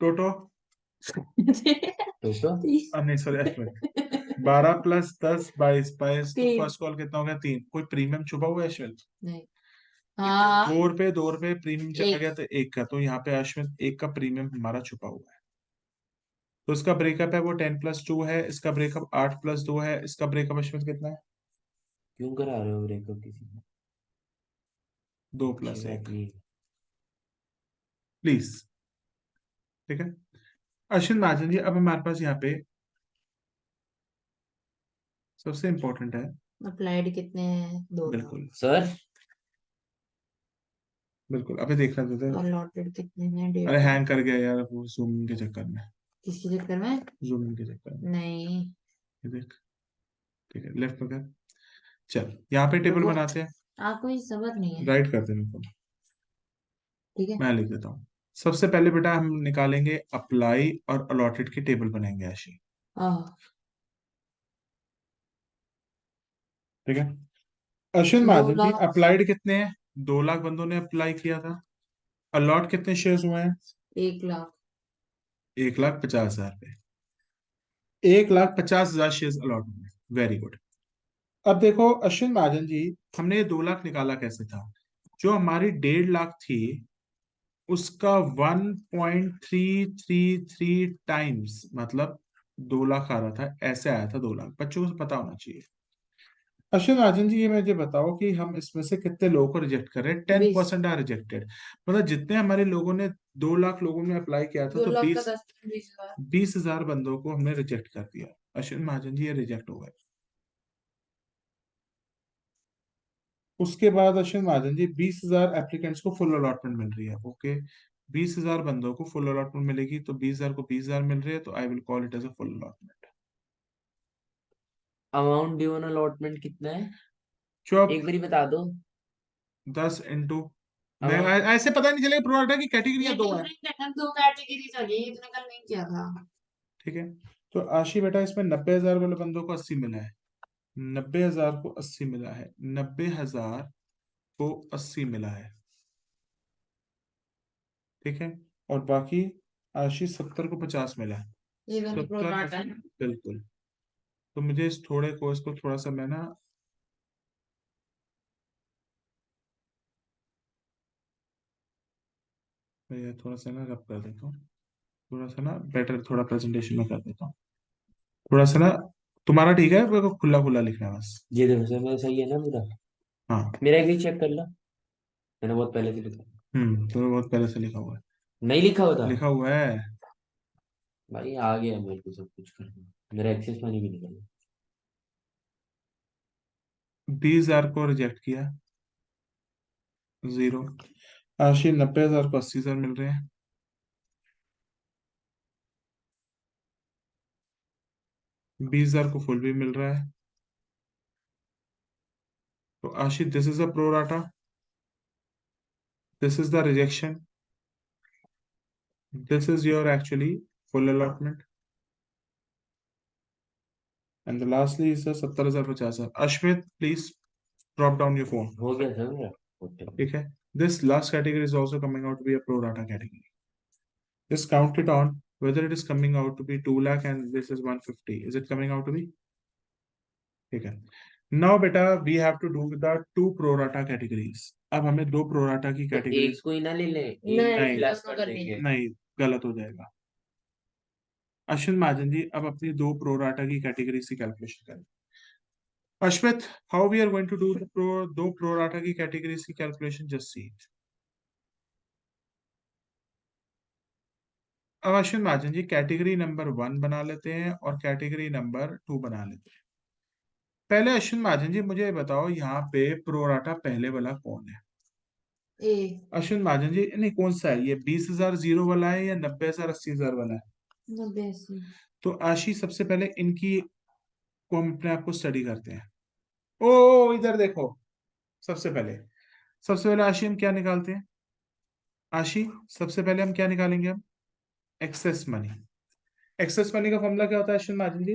टोटो? तो नहीं सॉरी, 12 प्लस 10 22 22, तो 3। फर्स्ट कॉल कितना हो गया? 3। कोई प्रीमियम छुपा हुआ है अश्विन? नहीं। हाँ। 2 रुपए प्रीमियम चला एक। गया तो 1 का, तो यहाँ पे अश्विन 1 का प्रीमियम हमारा छुपा हुआ है। तो इसका ब्रेकअप है वो 10+2 है, इसका ब्रेकअप 8+2 है, इसका ब्रेकअप अश्विन कितना है? क्यों करा रहे हो ब्रेकअप किसी से? 2 अच्छी प्लस बात 1, नहीं। प्लीज, ठीक है? अश्विन महाजन जी, अब हमारे पास यहाँ पे सबसे इंपॉर्टेंट है। अप्लाइड कितने हैं? 2 लाख। बिल्कुल सर बिल्कुल, अभी देखना देते हैं। अलॉटेड कितने हैं? अरे 1.5 लाख। हैंग कर गया यार वो जूम के चक्कर में, किसके चक्कर में? जूम के चक्कर में। नहीं। ये देख, ठीक है, लेफ्ट पकड़। चल यहाँ पे टेबल रुको, बनाते हैं, आपको ये समझ नहीं है। राइट करते हैं इनको। ठीक है। मैं लिख देता हूँ। सबसे पहले बेटा हम निकालेंगे अप्लाई और अलॉटेड की टेबल बनाएंगे आशी, आह। ठीक है? अश्विन 2 महाजन जी, लाख। अप्लाइड कितने हैं? 2 लाख बंदों ने अप्लाई किया था। अलॉट कितने शेयर्स हुए हैं? 1 लाख। 1,50,000 पे, 1,50,000 शेयर्स अलॉट हुए। Very good. अब देखो अश्विन महाजन जी, हमने ये 2 लाख निकाला कैसे था? जो हमारी 1.5 लाख थी उसका 1.333 टाइम्स, मतलब 2 लाख आ रहा था, ऐसे आया था 2 लाख। बच्चों को पता होना चाहिए। अश्विन राजन जी, ये मुझे बताओ कि हम इसमें से कितने लोगों को रिजेक्ट कर रहे हैं? 20। 10% आर रिजेक्टेड। मतलब जितने हमारे लोगों ने, 2 लाख लोगों ने अप्लाई किया था, 2 तो लाख का 20 10%, 20,000। 20,000 बंदों को हमने रिजेक्ट कर दिया। अश्विन महाजन जी, ये रिजेक्ट हो गए। उसके बाद अश्विन महाजन जी, 20,000 एप्लीकेंट्स को फुल अलॉटमेंट मिल रही है। ओके, 20,000 बंदों को फुल अलॉटमेंट मिलेगी, तो 20,000 को 20,000 मिल रही है, तो I will call it as a full allotment. Amount due on allotment कितना है? चुप। एक बारी बता दो। 10 इंटू, अमाउंट ऐसे पता नहीं चलेगा प्रोडक्ट की कैटेगरी ये दो है, डिफरेंट 2 कैटेगरीज वाली है, इतने कल नहीं किया था। ठीक है? तो आशी बेटा, इसमें 90,000 वाले बंदों को 80 मिला है, 90,000 को 80 मिला है, 90,000 को 80 मिला है, ठीक है? और बाकी आशी 70 को 50 मिला है। ये दोनों प्रो 70, डाटा है। बिल्कुल। तो मुझे इस थोड़े कोर्स को थोड़ा सा, मैं ना, मैं ये थोड़ा सा ना रब कर देता हूँ, थोड़ा सा ना बेटर, थोड़ा प्रेजेंटेशन में कर देता हूँ, थोड़ा सा ना। तुम्हारा ठीक है, मेरे को खुला खुला लिखना है बस। ये देखो सर, मेरा सही है ना पूरा? हाँ। मेरा एक चेक कर लो, मैंने बहुत पहले से लिखा। तुम्हें बहुत पहले से लिखा हुआ है। नहीं लिखा हुआ था लिखा हुआ है। भाई, आ गया मेरे को सब कुछ करना। मेरा एक्सेस मनी भी निकल 20,000 को रिजेक्ट किया, 0। आशी 90,000 को 80,000 मिल रहे हैं, 20,000 को फुल भी मिल रहा है। तो Ashi, this is a pro rata, this is the rejection, this is your actually full allotment, and the lastly is 70,000 50,000। Ashwit please drop down your phone, हो गया सर मेरा। ओके। ठीक है? This last category is also coming out to be a pro rata category. Just count it on whether it is coming out to be 2 lakh and this is 150. Is it coming out to be? ठीक है? Now beta, we have to do the 2 pro rata categories. अब हमें दो pro rata की तो category, एक को ही ना ले ले, एक नहीं, प्लस दोनों कर करनी देंगे। नहीं गलत हो जाएगा। अश्विन महाजन जी अब अपनी दो प्रोराटा की कैटेगरी से कैलकुलेशन करें। Ashwit, how we are going to do दो प्रोराटा की कैटेगरीज की कैलकुलेशन, जस्ट सी इट। अब अश्विन महाजन जी कैटेगरी नंबर 1 बना लेते हैं और कैटेगरी नंबर 2 बना लेते हैं। पहले अश्विन महाजन जी मुझे बताओ यहाँ पे प्रोराटा पहले वाला कौन है? ए अश्विन महाजन जी नहीं, कौन सा है ये, 20,000 जीरो वाला है या 90,000 80,000 वाला है? 90 80। तो आशी सबसे पहले इनकी को हम अपने आप को स्टडी करते हैं। ओ इधर देखो, सबसे पहले आशी हम क्या निकालते हैं? आशी सबसे पहले हम क्या निकालेंगे? हम एक्सेस मनी। एक्सेस मनी का फॉर्मूला क्या होता है अश्विन महाजन जी?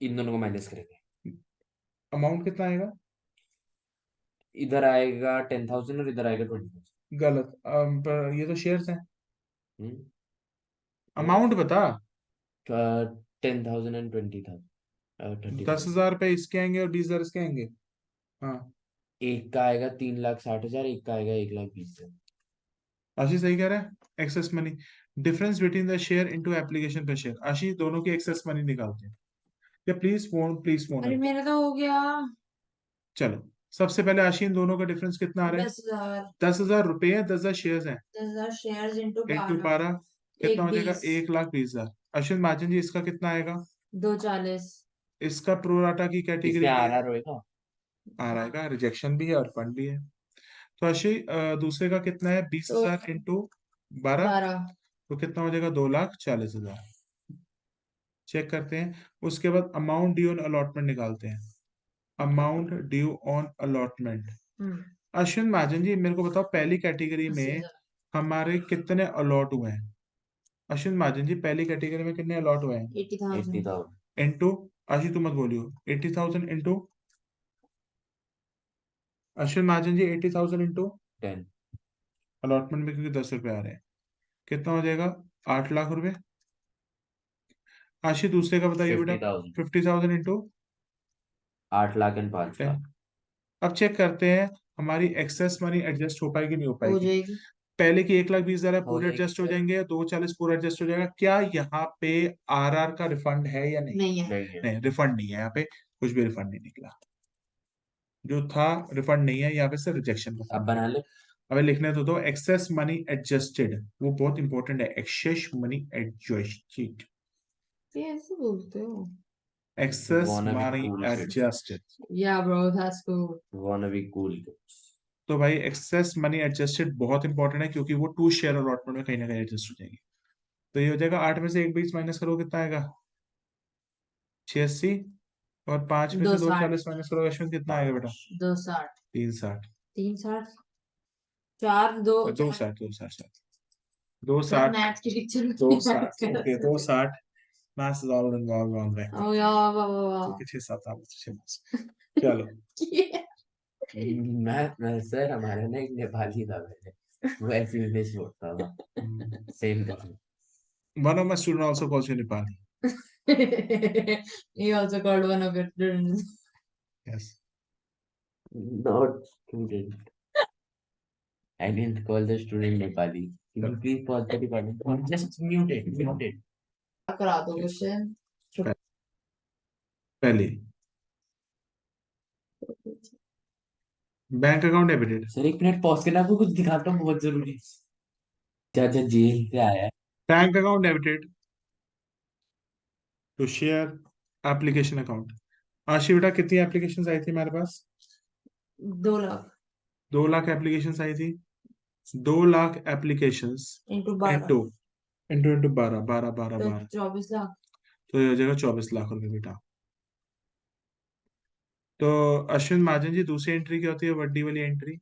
इन दोनों को माइनस करेंगे। अमाउंट कितना आएगा? इधर आएगा 10,000 और इधर आएगा 20,000। गलत, पर ये तो शेयर्स हैं। हम्म अमाउंट बता। 10,000 एंड 20,000, 30,000। 10,000 रुपए इसके आएंगे और 20,000 इसके आएंगे। हाँ एक का आएगा 3,60,000, एक का आएगा 1,20,000। आशीष सही कह रहा है। Excess money, difference between the share into application पे शेयर। आशीष दोनों की एक्सेस मनी निकालते हैं। या प्लीज फोन अरे मेरा तो हो गया। चलो सबसे पहले आशीष दोनों का डिफरेंस कितना आ रहा है? 10,000। 10,000 रुपए है, 10,000 शेयर हैं। 10,000 शेयर इंटू इंटू 12। 12 कितना एक हो जाएगा? 20। 1,20,000। अश्विन महाजन जी इसका कितना आएगा? 240। इसका प्रोराटा की कैटेगरी इसमें में आर होएगा। आ रहेगा, रिजेक्शन भी है और फंड भी है। तो आशी दूसरे का कितना है? बीस तो हजार इंटू 12, 12। तो कितना हो जाएगा? 2,40,000। चेक करते हैं। उसके बाद अमाउंट ड्यू ऑन अलॉटमेंट निकालते हैं। Amount due on allotment. Hmm Ashwin Mahajan ji मेरे को बताओ पहली कैटेगरी में 80,000। हमारे कितने अलॉट हुए हैं? अश्विन महाजन जी पहली कैटेगरी में कितने अलॉट हुए हैं? 80,000। 80,000। इंटू, आशी तुम मत बोलियो, 80,000 इंटू, अश्विन महाजन जी 80,000 इंटू 10। अलॉटमेंट में क्योंकि 10 रुपए आ रहे हैं, कितना हो जाएगा? 8 लाख रुपए। आशी दूसरे का बताइए बेटा। 50,000। 50,000 इंटू 8 लाख एंड 5 लाख। 10। अब चेक करते हैं हमारी एक्सेस मनी एडजस्ट हो पाएगी नहीं हो हो पाएगी। जाएगी। पहले की 1,20,000 है, हो पूरे जाएगी एडजस्ट हो सर। जाएंगे, या 2,40 पूरा एडजस्ट हो जाएगा। क्या यहाँ पे आरआर का रिफंड है या नहीं? नहीं है। नहीं है। नहीं रिफंड नहीं है यहाँ पे, कुछ भी रिफंड नहीं निकला। जो था रिफंड नहीं है यहाँ पे, सिर्फ रिजेक्शन का अब फंड है। बना ले। अबे लिखने तो दो, एक्सेस मनी एडजस्टेड, वो बहुत इंपॉर्टेंट है। एक्सेस मनी एडजस्टेड, ये ऐसे बोलते हो? Excess Wanna be money cool kids. Adjusted. Yeah, bro, that's cool. Wanna be cool kids. तो भाई एक्सेस मनी एडजस्टेड बहुत इंपॉर्टेंट है, क्योंकि वो टू शेयर अलॉटमेंट में कहीं ना कहीं एडजस्ट हो जाएगी। तो ये हो जाएगा 8 में से 1,20 माइनस करो, कितना आएगा? 86। और 5 में से 260। 2,40 माइनस करो अश्विन, कितना आएगा बेटा? 260। 360। 360। 4 2 दो साठ, 4 260, मैथ्स की teacher. 260, okay 260। Maths is all involved on that. ओ यार वाह वाह वाह। क्योंकि 6 7 साल से maths। चलो मैं सर हमारे ना एक नेपाली था पहले, वो ऐसे इंग्लिश बोलता था। सेम था। one of my student also calls you Nepali. He also called one of your students. Yes. Not student. I didn't call the student Nepali. Can you please pause the recording? Just mute it. Mute it. करा दो question. पहले bank account debited. Sir एक minute pause करना, आपको कुछ दिखाता हूँ, बहुत जरूरी है। चाचा जेल से आया है। Bank account debited to share application account. Ashi बेटा कितनी एप्लीकेशन आई थी हमारे पास? 2 लाख 2 लाख एप्लीकेशन आई थी। 2 lakh application into 12 into into into 12 12 12 तो 12, 24 लाख। तो ये हो जाएगा 24 लाख रुपए बेटा। तो अश्विन महाजन जी दूसरी एंट्री क्या होती है? वड्डी वाली एंट्री।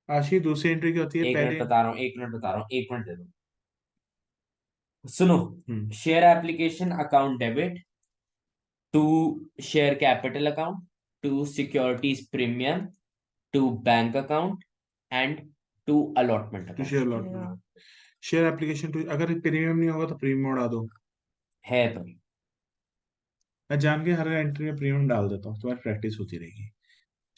आशी दूसरी एंट्री क्या होती है? एक मिनट पहले बता रहा हूँ, एक मिनट बता रहा हूँ, एक मिनट दे दो। सुनो। Hmm share application account debit to share capital account to securities premium to bank account and to allotment to share account. Allotment. Share application to, अगर प्रीमियम नहीं होगा तो प्रीमियम उड़ा दो। है तो मैं जान के हर एंट्री में प्रीमियम डाल देता हूँ, तुम्हारी प्रैक्टिस होती रहेगी।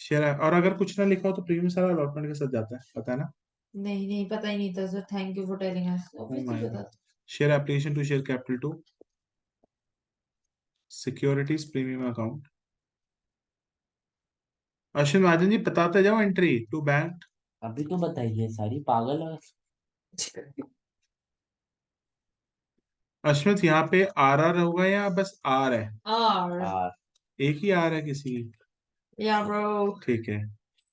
शेयर है, और अगर कुछ ना लिखा हो तो प्रीमियम सारा अलॉटमेंट के साथ जाता है, पता है ना? नहीं नहीं, पता ही नहीं था sir, thank you for telling us, oh obviously my पता गॉड। था। Share application to share capital to securities premium account. Ashwin Mahajan ji बताते जाओ, एंट्री टू बैंक। अभी तो बताइए, सारी पागल है। अश्वित यहाँ पे आर आर होगा या बस आर है? और यार एक ही आर है किसी की? या ब्रो, ठीक है,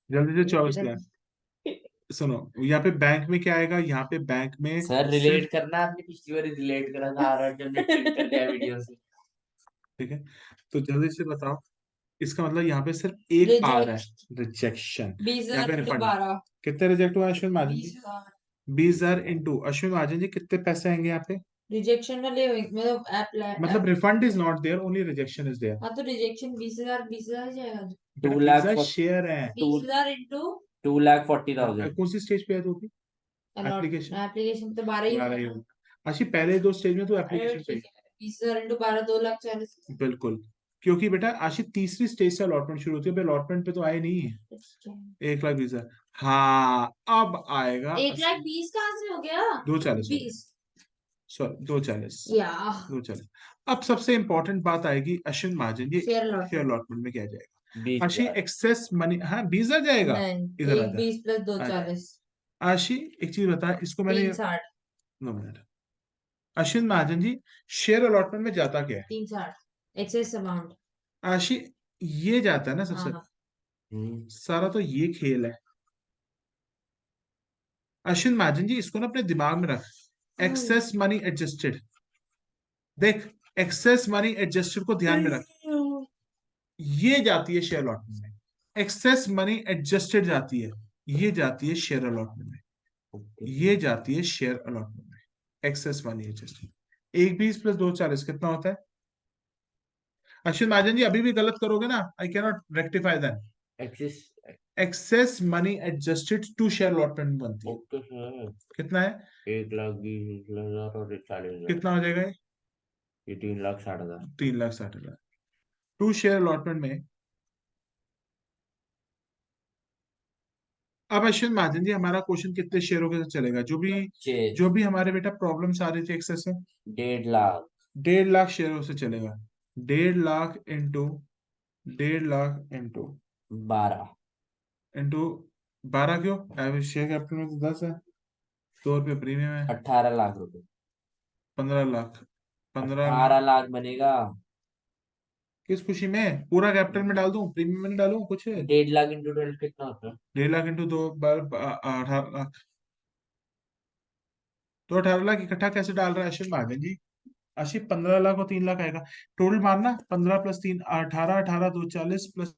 जल्दी से 24 क्या है? सुनो, यहाँ पे बैंक में क्या आएगा, यहाँ पे बैंक में सर, सिर्फ, रिलेट करना, आपने पिछली बार रिलेट करा था आर जो ने ट्वीट कर दिया वीडियो से। ठीक है, तो जल्दी से बताओ, इसका मतलब यहाँ पे सिर्फ एक आर है, रिजेक्ट रिजेक्शन। यहाँ 20,000 पे इंटू रिफंड 12, कितने रिजेक्ट हुआ अश्विन महाजन जी? 20,000 20,000 इंटू, अश्विन महाजन जी कितने पैसे आएंगे यहाँ पे? रिजेक्शन वाले मतलब मतलब app. Refund is not there, only rejection is there. हाँ तो रिजेक्शन 20,000, 20,000 ही जाएगा। बेटा 20,000 शेयर है। 20,000 इंटू 2,40,000। कौन सी स्टेज पे है तू? अलॉट एप्लीकेशन एप्लीकेशन तो 12 ही 12 होगा ही ना। होगा। अच्छी, पहले दो स्टेज में तो अरे एप्लीकेशन पे ही। ठीक है, 20,000 इंटू 12, 2,40,000। बिल्कुल, क्योंकि बेटा आशी तीसरी स्टेज से अलॉटमेंट शुरू होती है, अलॉटमेंट पे तो आए नहीं है। 1,20,000। हाँ, अब आएगा 1,20,000 कहाँ से हो गया? 240 हो गए, 20 सॉरी 240। या 240। अब सबसे इंपॉर्टेंट बात आएगी अश्विन महाजन, ये शेयर शेयर अलॉटमेंट। अलॉटमेंट में क्या जाएगा? आशी 20,000। एक्सेस मनी, हाँ 20,000 जाएगा। नहीं, इधर आ एक जा, 20 प्लस दो आ जा। 40, आशी एक चीज बता, इसको मैंने, 360, 2 minute. Ashwin Mahajan ji, share allotment में जाता क्या है? 360 एक्सेस अमाउंट। आशी, ये जाता है ना हाँ सबसे, हाँ। सारा तो ये खेल है। अश्विन महाजन जी इसको ना अपने दिमाग में रख, एक्सेस मनी एडजस्टेड, देख, एक्सेस मनी एडजस्टेड को ध्यान में रख, ये जाती है शेयर अलॉटमेंट में। एक्सेस मनी एडजस्टेड जाती है, ये जाती है शेयर अलॉटमेंट में, ये जाती है शेयर अलॉटमेंट में। Access money adjusted. 1,20 + 2,40 कितना होता है? अश्विन महाजन जी अभी भी गलत करोगे ना, I can not rectify that. Axis. Excess money adjusted to share allotment बनती है। Okay sir. कितना है? 1,20,000 और 40,000। कितना हो जाएगा ये? ये 3,60,000। 3,60,000 टू शेयर अलॉटमेंट में। अब अश्विन महाजन जी हमारा क्वेश्चन कितने शेयरों के साथ चलेगा, जो भी हमारे बेटा प्रॉब्लम्स आ रही थी एक्सेस से? 1,50,000। 1.5 लाख शेयरों से चलेगा। 1.5 lakh into, 1.5 lakh into 12। Into 12, क्यों? एवरेज शेयर कैपिटल में तो 10 है, 2 रुपये प्रीमियम है। 18 लाख रुपए। 15 लाख, 15 लाख। 18 लाख बनेगा। किस खुशी में? पूरा कैपिटल में डाल दूं, प्रीमियम में नहीं डालूं कुछ? 1,50,000 इंटू 12 कितना होता है? 1.5 लाख इंटू 2 बार 18 लाख। तो 18 लाख इकट्ठा कैसे डाल रहा है अश्विन महाजन जी? अशी 15 लाख और 3 लाख आएगा, टोटल मारना 15 + 3 18, 18 2 40 प्लस।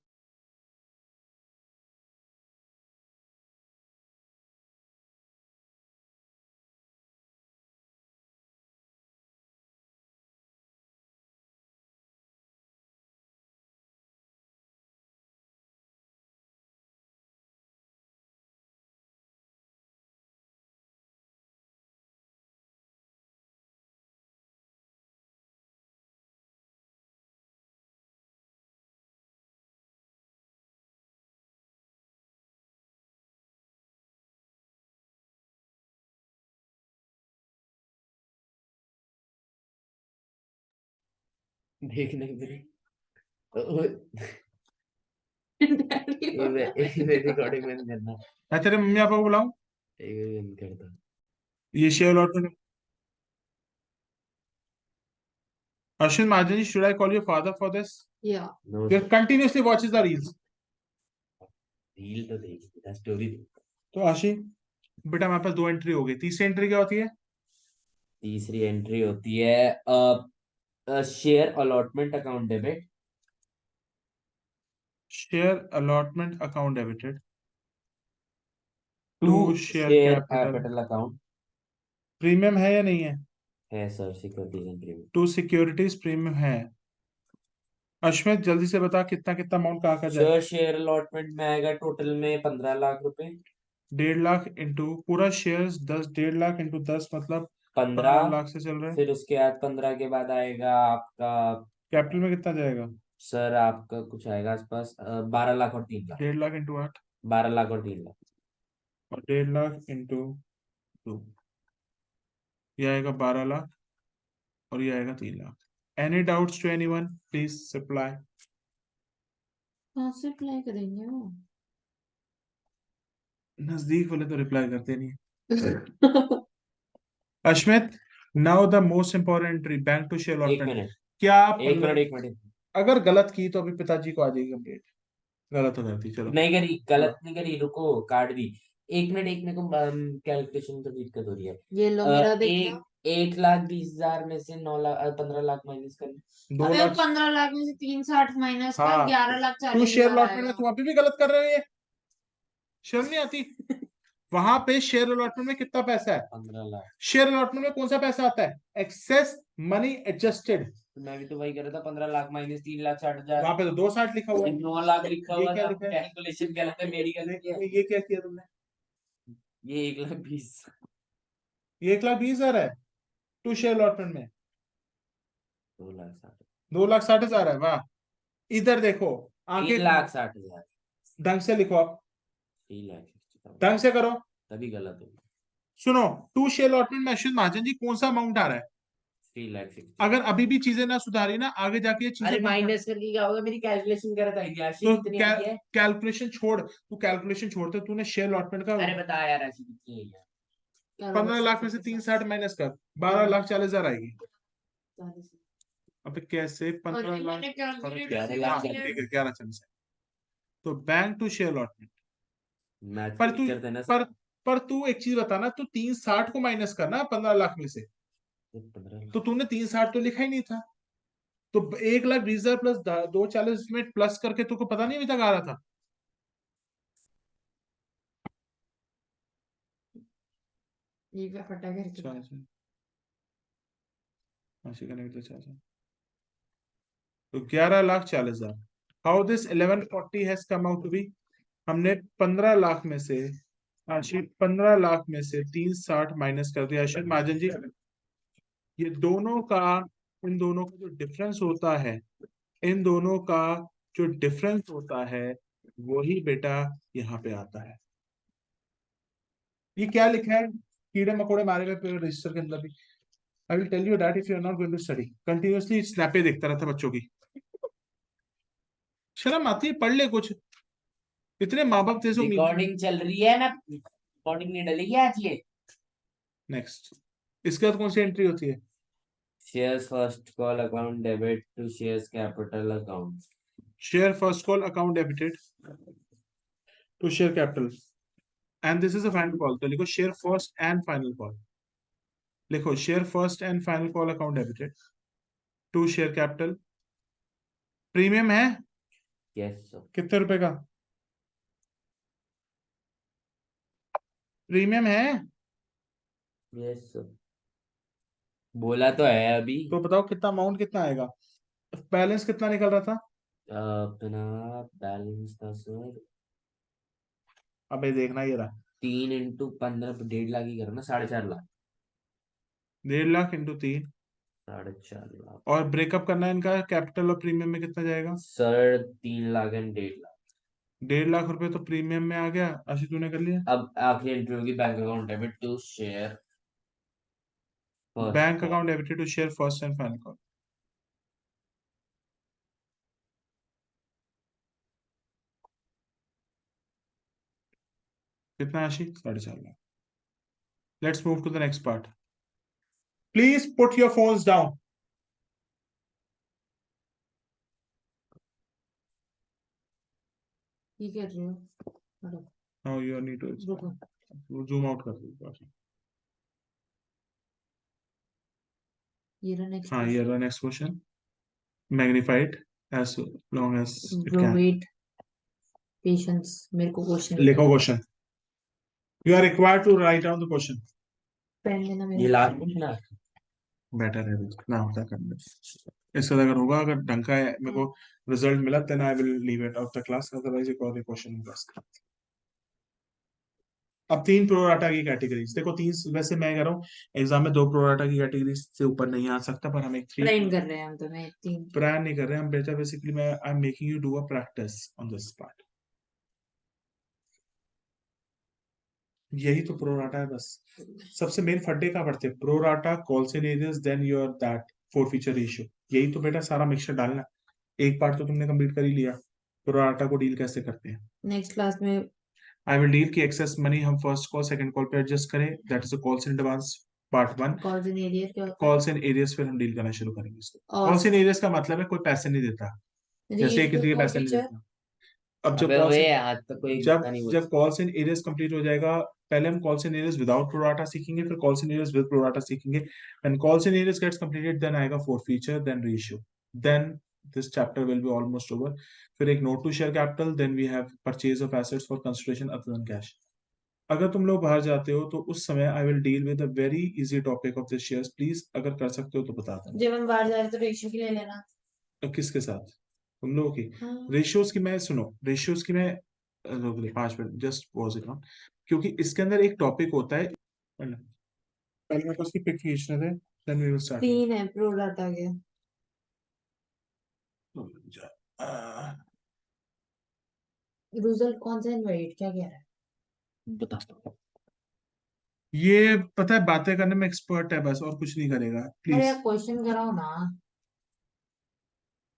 देखने के लिए। ये रिकॉर्डिंग बंद करना। मैं तेरे मम्मी पापा को बुलाऊं? ये बंद कर दो। ये share allotment. Ashwin Mahajan ji, should I call your father for this? या no You sir. continuously watches the reels. Reel तो देखी, स्टोरी। तो आशी बेटा हमारे पास 2 एंट्री हो गई, तीसरी एंट्री क्या होती है? तीसरी एंट्री होती है share allotment account debit. Share allotment account debited to to share share capital. Capital account. Premium है या नहीं है? है सर, सिक्योरिटीज एंट्री में। टू सिक्योरिटीज प्रीमियम है। अश्वित जल्दी से बता कितना कितना अमाउंट कहाँ का जाए? सर, शेयर अलॉटमेंट में आएगा टोटल में 15 लाख रुपए। 1.5 लाख इंटू पूरा शेयर 10, 1.5 लाख इंटू 10 मतलब 15 15। लाख से चल रहा है। फिर उसके बाद 15 के बाद आएगा आपका कैपिटल में कितना जाएगा? सर आपका कुछ आएगा आसपास 12 लाख और 3 लाख। 1.5 लाख इंटू 8 12 लाख और 3 लाख। और 1.5 लाख इंटू 2, ये आएगा 12 लाख और ये आएगा 3 lakh. Any doubts to anyone, please reply. कहाँ से अप्लाई करेंगे वो? नजदीक वाले तो रिप्लाई करते नहीं। Ashmit, now the most important entry, bank to share एक अलॉटमेंट। मिनट क्या एक मिनट एक मिनट। अगर गलत की तो अभी पिताजी को आ जाएगी कंप्लेंट। गलत हो जाती, चलो। नहीं करी, गलत नहीं करी, रुको काट दी। एक मिनट, एक मिनट को कैलकुलेशन तो दिक्कत हो रही है। ये लो मेरा देख लो। एक 1,20,000 में से 15 लाख माइनस करना। 2 अबे वो लाख 15 लाख में से 360 माइनस कर हाँ 11 लाख टू 40 शेयर हजार अलॉटमेंट में आएगा। तुम अभी भी गलत कर रहे हो, ये शर्म नहीं आती? वहां पे शेयर अलॉटमेंट में कितना पैसा है? 15 लाख। शेयर अलॉटमेंट में कौन सा पैसा आता है? Excess money adjusted. मैं भी तो वही कर रहा था, 15 लाख माइनस 3,60,000। वहां पे तो 260 लिखा हुआ है। 9 लाख लिखा ये हुआ क्या था, लिखा है? कैलकुलेशन गलत है, मेरी गलती है। ये क्या किया तुमने? ये 1,20,000। ये 1,20,000 है टू शेयर अलॉटमेंट में। 2,60,000। 2,60,000 है, वाह। इधर देखो, आंखें 3,60,000। ढंग से लिखो आप, 3,60,000 ढंग से करो। तभी गलत होगा। सुनो, टू शेयर अलॉटमेंट में अश्विन महाजन जी कौन सा अमाउंट आ रहा है? 3,60,000। अगर अभी भी चीजें ना सुधारी ना, आगे जाके ये अरे चीजें माइनस करके क्या होगा, मेरी कैलकुलेशन कर रहा था राशि तो कितनी आई है। कैलकुलेशन छोड़, तू कैलकुलेशन छोड़ते, तूने शेयर अलॉटमेंट का अरे बता यार राशि कितनी आई है। 15 लाख में से 360 माइनस कर, 12,40,000 आएगी। 40। अब कैसे 15 अरे लाख? मैंने कैलकुलेट ग्यारह किया लाख हाँ, है। ठीक है, 11 तो bank to share allotment. Math पर के तू टीचर थे ना। पर पर तू एक चीज बताना, तू 360 को माइनस करना 15 लाख में से। 15 तो तूने 360 तो लिखा ही नहीं था, तो 1,20,000 प्लस 240 में प्लस करके तुमको पता नहीं अभी तक आ रहा था? ये क्या फटा करके। अच्छा अच्छा, अच्छी कनेक्ट, अच्छा अच्छा। तो 11,40,000। How this 1140 has come out to be? हमने 15 लाख में से, आशीष 15 लाख में से 360 माइनस कर दिया। आशीष महाजन जी, ये दोनों का, इन दोनों का जो डिफरेंस होता है, इन दोनों का जो डिफरेंस होता है, वही बेटा यहाँ पे आता है। ये क्या लिखा है? कीड़े मकोड़े मारे गए पेड़ रजिस्टर के अंदर भी। I will tell you that if you are not going to study. Continuously स्नैपे देखता रहता बच्चों की। शर्म आती है, पढ़ ले कुछ। इतने माँ बाप तेरे से उम्मीद। रिकॉर्डिंग चल रही है ना, रिकॉर्डिंग नहीं डलेगी आज ये। नेक्स्ट, इसके बाद कौन सी एंट्री होती है? Shares first call account debit to shares capital account. Share first call account debited to share capital, and this is a final call. तो लिखो share first and final call. लिखो share first and final call account debited to share capital. Premium है yes sir. कितने रुपए का? Premium है yes sir, बोला तो है अभी। तो बताओ कितना अमाउंट कितना आएगा? बैलेंस कितना निकल रहा था? अपना बैलेंस था सर, अबे देखना, ये रहा। 3 × 15 1.5 लाख ही करो ना, 4.5 लाख। 1.5 लाख इंटू 3। 4.5 लाख। और ब्रेकअप करना है इनका, कैपिटल और प्रीमियम में कितना जाएगा? Sir 3 lakh and 1.5 lakh. 1.5 लाख रुपए तो प्रीमियम में आ गया। आशी तूने कर लिया? अब आखिरी एंट्री होगी bank account debit to share first bank call. Account debited to share first and final call. कितना Ashi? 4.5 lakh. Let's move to the next part. Please put your phones down. ये कर रही हूँ। हटो, नाउ यू नीड टू रुको। Zoom out कर दो। ये रहा नेक्स्ट हाँ, ये रहा next question. Magnified as long as it bro can। Wait, patience, मेरे को क्वेश्चन लिखो question. You are required to write down the question। Pen लेना ये मेरा। लास्ट क्वेश्चन है। बेटर है ना होता है करने। इससे अगर होगा, अगर ढंग का मेरे को रिजल्ट मिला, then I will leave it out the class, otherwise एक और क्वेश्चन होगा इसका। अब 3 प्रोराटा की कैटेगरीज देखो, 3 वैसे मैं कह रहा हूँ एग्जाम में 2 प्रोराटा की कैटेगरीज से ऊपर नहीं आ सकता, पर हम एक 3 ट्रेन कर रहे हैं हम तुम्हें 3 की। प्लान नहीं कर रहे हैं हम बेटा, बेसिकली मैं I am making you do a practice on this part. यही तो प्रोराटा है बस। सबसे मेन फड्डे का पढ़ते हैं, pro rata, calls in arrears, then your that forfeiture ratio. यही तो बेटा सारा मिक्सचर डालना। एक पार्ट तो तुमने कंप्लीट कर ही लिया, प्रोराटा को डील कैसे करते हैं। नेक्स्ट क्लास में आई विल डील की एक्सेस मनी हम फर्स्ट कॉल सेकंड कॉल पे एडजस्ट करें, that is calls in advance part 1। Calls in area क्या होता है कॉल्स इन एरियस फिर हम डील करना शुरू करेंगे इसको। और कॉल्स इन एरियस का मतलब है कोई पैसे नहीं देता, जैसे रीड किसी के फोर पैसे नहीं फीचर। देता। अब जब अबे कॉल्स वे आज तक कोई जब गंदा नहीं बोल जब कॉल्स इन एरियस कंप्लीट हो जाएगा, पहले हम calls in arrears without pro rata सीखेंगे, फिर calls in arrears with pro rata सीखेंगे। When calls in arrears gets completed then आएगा forfeiture then ratio, then this chapter will be almost over. फिर एक note to share capital, then we have purchase of assets for consideration other than cash. अगर तुम लोग बाहर जाते हो तो उस समय I will deal with a very easy topic of this shares, please अगर कर सकते हो तो बता देना। जब हम बाहर जा रहे हैं तो रेशियो की ले लेना। तो किसके साथ, तुम लोगों की हाँ। रेशियोज की मैं सुनो, रेशियोज की मैं रोक ले 5 minute, just pause it on, क्योंकि इसके अंदर एक टॉपिक होता है। पहले पहले मेरे को उसकी पिक खींचने दे, देन वी विल स्टार्ट। 3 है प्रो डाटा के। रिजल्ट कौन सा इनवाइट क्या कह रहा है? बता। ये पता है बातें करने में एक्सपर्ट है बस, और कुछ नहीं करेगा अरे प्लीज। यार क्वेश्चन कराओ ना।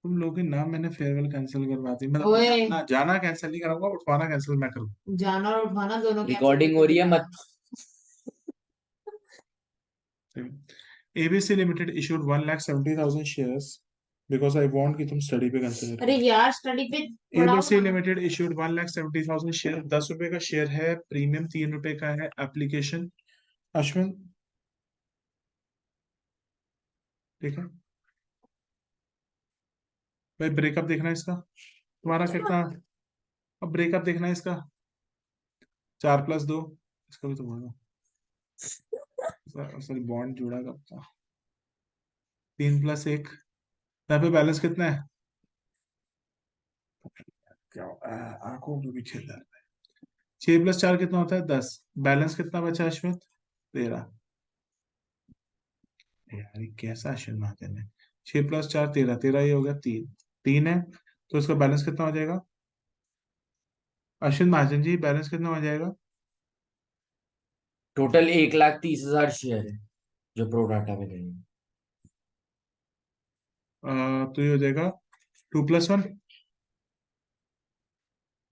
तुम लोग के नाम मैंने फेयरवेल कैंसिल करवा दी, मतलब ओए जाना जाना कैंसिल नहीं कराऊंगा, उठवाना कैंसिल मैं करूँ। जाना और उठाना दोनों कैंसिल रिकॉर्डिंग हो करके रही है दिखाना। मत। ABC limited issued 1,70,000 shares because I want कि तुम स्टडी पे कंसंट्रेट अरे करो। यार स्टडी पे पढ़ाओ एबीसी ना। लिमिटेड इशूड 1,70,000 शेयर, 10 रुपए का शेयर है, प्रीमियम 3 रुपए का है, एप्लीकेशन अश्विन, ठीक है भाई। ब्रेकअप देखना है इसका, तुम्हारा कितना, अब ब्रेकअप देखना है इसका। 4+2, इसका भी तो बोलो, सॉरी बॉन्ड जुड़ा कब था। 3+1, यहाँ पे बैलेंस कितना है, क्या आंखों में भी खेल रहा है। 6+4 कितना होता है, 10। बैलेंस कितना बचा अश्विन, 13। यार ये कैसा अश्विन महाजन है। 6+4 13, 13 ये हो गया 3, 3 है, तो इसका बैलेंस कितना हो जाएगा अश्विन महाजन जी, बैलेंस कितना हो जाएगा। टोटल 1,30,000 शेयर है जो प्रो डाटा में देंगे। तो ये हो जाएगा 2+1,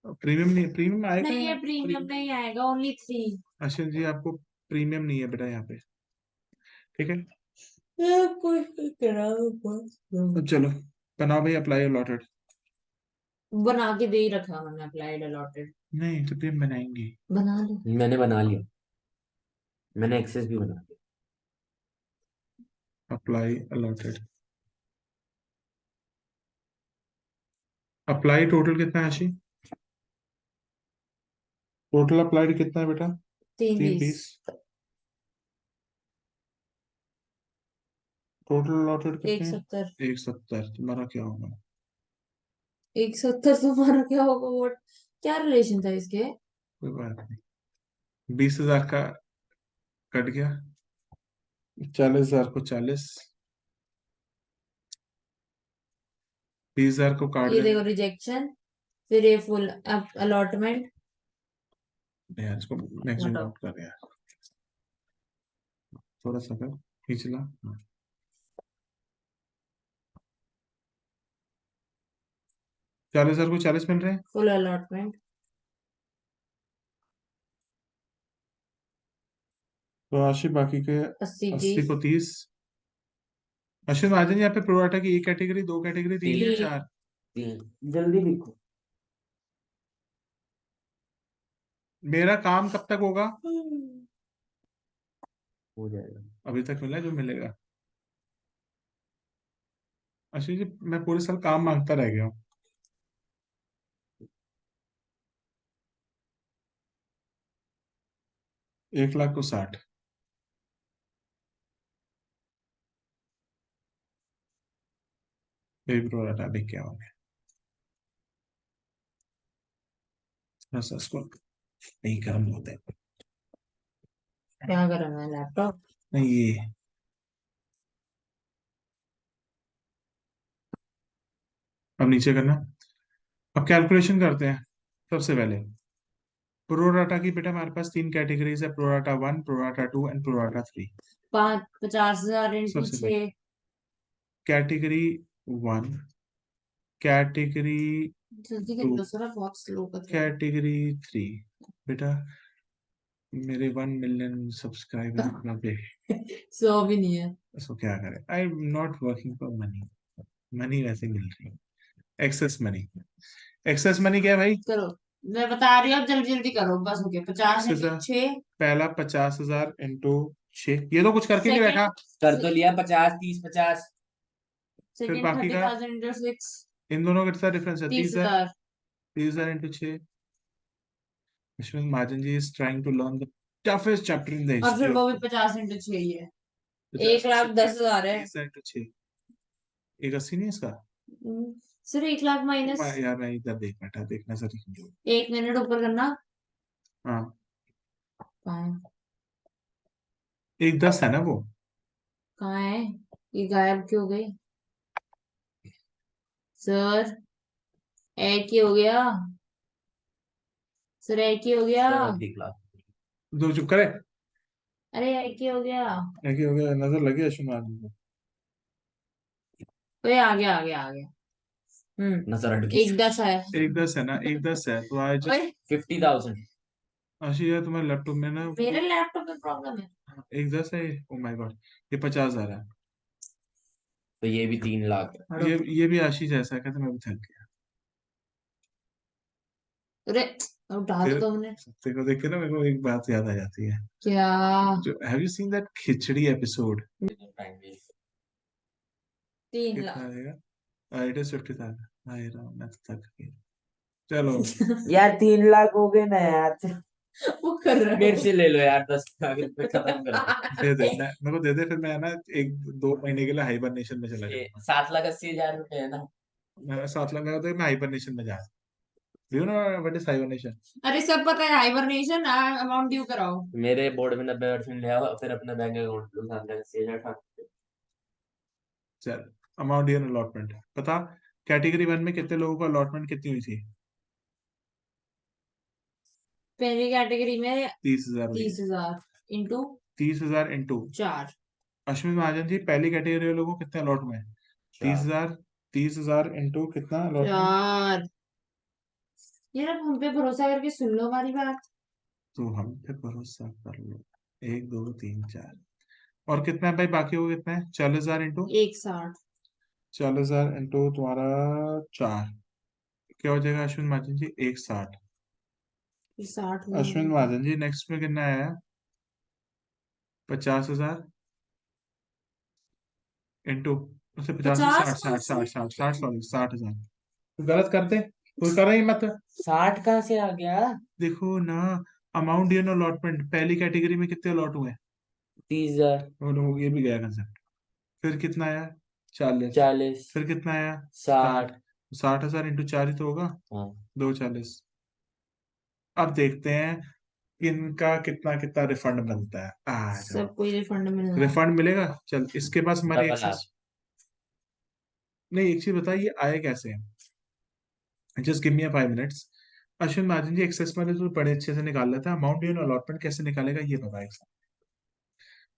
प्रीमियम नहीं, प्रीमियम आएगा नहीं ये यार, प्रीमियम नहीं आएगा ओनली 3। अश्विन जी आपको प्रीमियम नहीं है बेटा यहाँ पे, ठीक है। कोई कराओ बस। अब चलो बनाओ भाई, अप्लाई अलॉटेड। बना के दे ही रखा उन्होंने अप्लाइड अलॉटेड। नहीं तो फिर बनाएंगे। बना लो। मैंने बना लिया, मैंने एक्सेस भी बना लिया। अप्लाई अलॉटेड, अप्लाई टोटल कितना है आशी, टोटल अप्लाइड कितना है बेटा, 3 20। 320। टोटल अलॉटेड कितने हैं, 170। 170। तुम्हारा क्या होगा, 170 तुम्हारा क्या होगा वो? क्या रिलेशन था इसके? कोई बात नहीं, 20,000 का कट गया, 40,000 को 40, 20,000 को काट ये देंगे। देखो रिजेक्शन, फिर ये फुल अलॉटमेंट। यार इसको मैक्सिमम हटाओ। आउट कर यार, थोड़ा सा कर खींचना। 40,000 को 40 मिल रहे हैं, फुल अलॉटमेंट। तो आशी बाकी के 80 80 30। को 30। अश्विन महाजन यहाँ पे प्रोडाटा की एक कैटेगरी, दो कैटेगरी, तीन या 3 4। 3 जल्दी लिखो। मेरा काम कब तक होगा, हो जाएगा। अभी तक मिला है जो मिलेगा। अश्विन जी मैं पूरे साल काम मांगता रह गया हूँ। 1,00,000 को 60, बेबी प्रोडाटा देख क्या हो गया, थोड़ा सा इसको नहीं गर्म होता है। क्या करा मैं लैपटॉप? नहीं ये, अब नीचे करना। अब कैलकुलेशन करते हैं। सबसे पहले प्रोराटा की बेटा हमारे पास तीन कैटेगरीज है, pro rata 1, pro rata 2 and pro rata 3। 50,000 into सबसे पहले 6। कैटेगरी 1, कैटेगरी जल्दी कर 2, लो सर, बहुत स्लो कर रहे हो। कैटेगरी 3। बेटा मेरे 1 मिलियन सब्सक्राइबर इतना पे, 100 भी नहीं है। सो क्या करें, I am not working for money, money वैसे मिल रही है, एक्सेस मनी। एक्सेस मनी क्या है भाई? करो, मैं बता रही हूँ, जल्दी जल्दी करो, बस हो गया। 50 एक्सेस, इंटू 6। पहला 50,000 इंटू 6, ये तो कुछ करके नहीं रखा। कर तो लिया 50 30 50। फिर सेकंड बाकी का 30,000 इंटू 6। इन दोनों का कितना डिफरेंस है? 30,000। 30,000। 30,000 into 6। Ashwin Mahajan ji is trying to learn the toughest chapter in the और history फिर of वो भी the 50 इंटू 6 ही है। 50 1,10,000 है। 30,000 इंटू 6, 180 नहीं है इसका? Sir 1,00,000 minus. यार मैं इधर देख बैठा, देखना सर। 1 मिनट ऊपर करना। हाँ, कहाँ है? 110 है ना वो। कहाँ है? ये गायब क्यों हो गई? सर एक ही हो गया। सर एक ही हो गया। सर दिखला। दो चुप करे। अरे एक ही हो गया। एक ही हो गया, नजर लगी अश्विन महाजन को। ओए आ गया आ गया आ गया। नजर हट गई। 1,10 है। 110 है ना, 110 है तो आई ओए जस्ट। 50,000। आशी यार तुम्हारे लैपटॉप में ना मेरे वो, लैपटॉप में प्रॉब्लम है। 110 है। ओ माय गॉड, ये 50,000 है। तो ये भी 3 लाख है। ये भी आशीष जैसा, कहते मैं भी थक गया। अरे उठा फिर तो तुमने। तेरे को देख के ना मेरे को एक बात याद आ जाती है। क्या? जो have you seen that khichdi episode? Time 3 lakh. कितना आएगा? It is 50,000। हाय राम, मैं तो थक गया। चलो यार 3 लाख हो गए ना यार। वो कर रहा मेरे है। से ले लो यार 10 लाख रुपए खत्म कर दो। दे दे, मैं मेरे को दे दे, फिर मैं ना 1-2 महीने के लिए हाइबरनेशन में चला जाऊंगा। 7,80,000 रुपए है ना। मैं 7 लाख लगा तो मैं हाइबरनेशन में जा, you know what is hibernation? अरे सब पता है, हाइबरनेशन अमाउंट ड्यू कराओ। मेरे बोर्ड में 90% ले आओ, फिर अपना बैंक अकाउंट लो 7,80,000 उठा। चल, अमाउंट इन अलॉटमेंट पता। कैटेगरी 1 में कितने लोगों को अलॉटमेंट कितनी हुई थी? पहली कैटेगरी में 30,000 हुई है। 30,000 इंटू 30,000 इंटू, 4। अश्विन महाजन जी पहली कैटेगरी वालों को कितने अलॉट हुए हैं? 4। 30,000। 30,000 इंटू कितना अलॉटमेंट? 4। यार अब हम पे भरोसा करके सुन लो हमारी बात। तो हम पे भरोसा कर लो। 1 2 3 4, और कितना है भाई बाकी को कितना है? 40,000 इंटू, 1,60। 40,000 इंटू तुम्हारा 4, क्या हो जाएगा अश्विन महाजन जी? 160। फिर 60 में अश्विन महाजन जी नेक्स्ट में कितना आया? 50,000 इंटू, उससे 50 से 50 60, कहाँ 60, से? 60, 60, 60, सॉरी 60,000। तो गलत करते, कोई कर रही मत। 60 कहाँ से आ गया? देखो ना, अमाउंट इन अलॉटमेंट पहली कैटेगरी में कितने अलॉट हुए? 30,000। और ये भी गया कंसेप्ट। फिर कितना आया? 40। 40। फिर कितना आया? 60। 60। 60,000 इंटू 4 ही तो होगा। हाँ। 240। अब देखते हैं इनका कितना कितना रिफंड बनता है। आ जाओ, सबको ये रिफंड मिलना है। रिफंड मिलेगा। चल इसके पास हमारी डबल आप। एक्सेस, नहीं एक चीज बताइए आए कैसे हैं? Just give me 5 minutes. Ashwin Mahajan ji excess वाले तो बड़े अच्छे से निकाल लेता है, अमाउंट इन अलॉटमेंट कैसे निकालेगा ये बताए।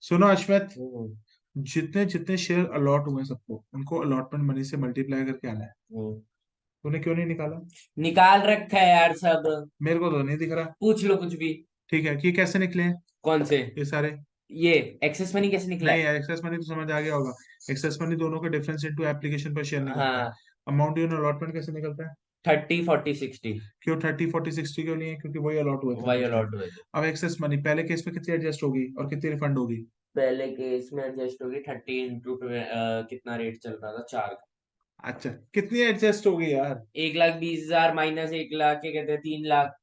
सुनो अश्वथ, हम्म, जितने जितने शेयर अलॉट हुए सबको, उनको अलॉटमेंट मनी से मल्टीप्लाई करके आना है। हम्म। तूने क्यों नहीं निकाला? निकाल रखा है यार सब। मेरे को तो नहीं दिख रहा। पूछ लो कुछ भी। ठीक है, कि कैसे निकले हैं कौन से? ये सारे? ये एक्सेस मनी कैसे निकला नहीं है? एक्सेस मनी तो समझ आ गया होगा। एक्सेस मनी दोनों के difference into application per share निकलता है। हाँ। अमाउंट इन अलॉटमेंट कैसे निकलता है? 30 40 60। क्यों 30 40 60 क्यों नहीं है? क्योंकि वही अलॉट हुए थे वही फर्स्ट टाइम। अलॉट हुए थे। अब एक्सेस मनी पहले केस में कितनी एडजस्ट होगी और कितनी रिफंड होगी? पहले केस में एडजस्ट होगी 30 इंटू कितना रेट चल रहा था 4 का। अच्छा, कितनी एडजस्ट होगी यार? 1,20,000 माइनस 1 लाख के कहते हैं 3 लाख।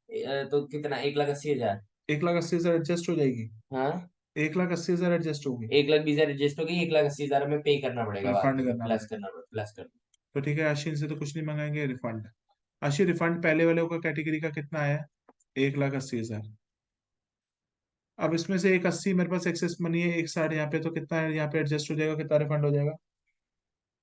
तो कितना? 1,80,000। 1,80,000 एडजस्ट हो जाएगी। हाँ। 1,80,000 एडजस्ट होगी। 1,20,000 एडजस्ट होगी, 1,80,000 में पे करना पड़ेगा बाद रिफंड में, करना प्लस पड़ेगा। करना पड़ेगा, प्लस करना। तो ठीक है, आशीन से तो कुछ नहीं मंगाएंगे, रिफंड। आशी रिफंड पहले वाले का कैटेगरी का कितना आया? 1,80,000। अब इसमें से एक 80 मेरे पास एक्सेस मनी है, एक 60 यहाँ पे, तो कितना है यहाँ पे एडजस्ट हो जाएगा, कितना रिफंड हो जाएगा?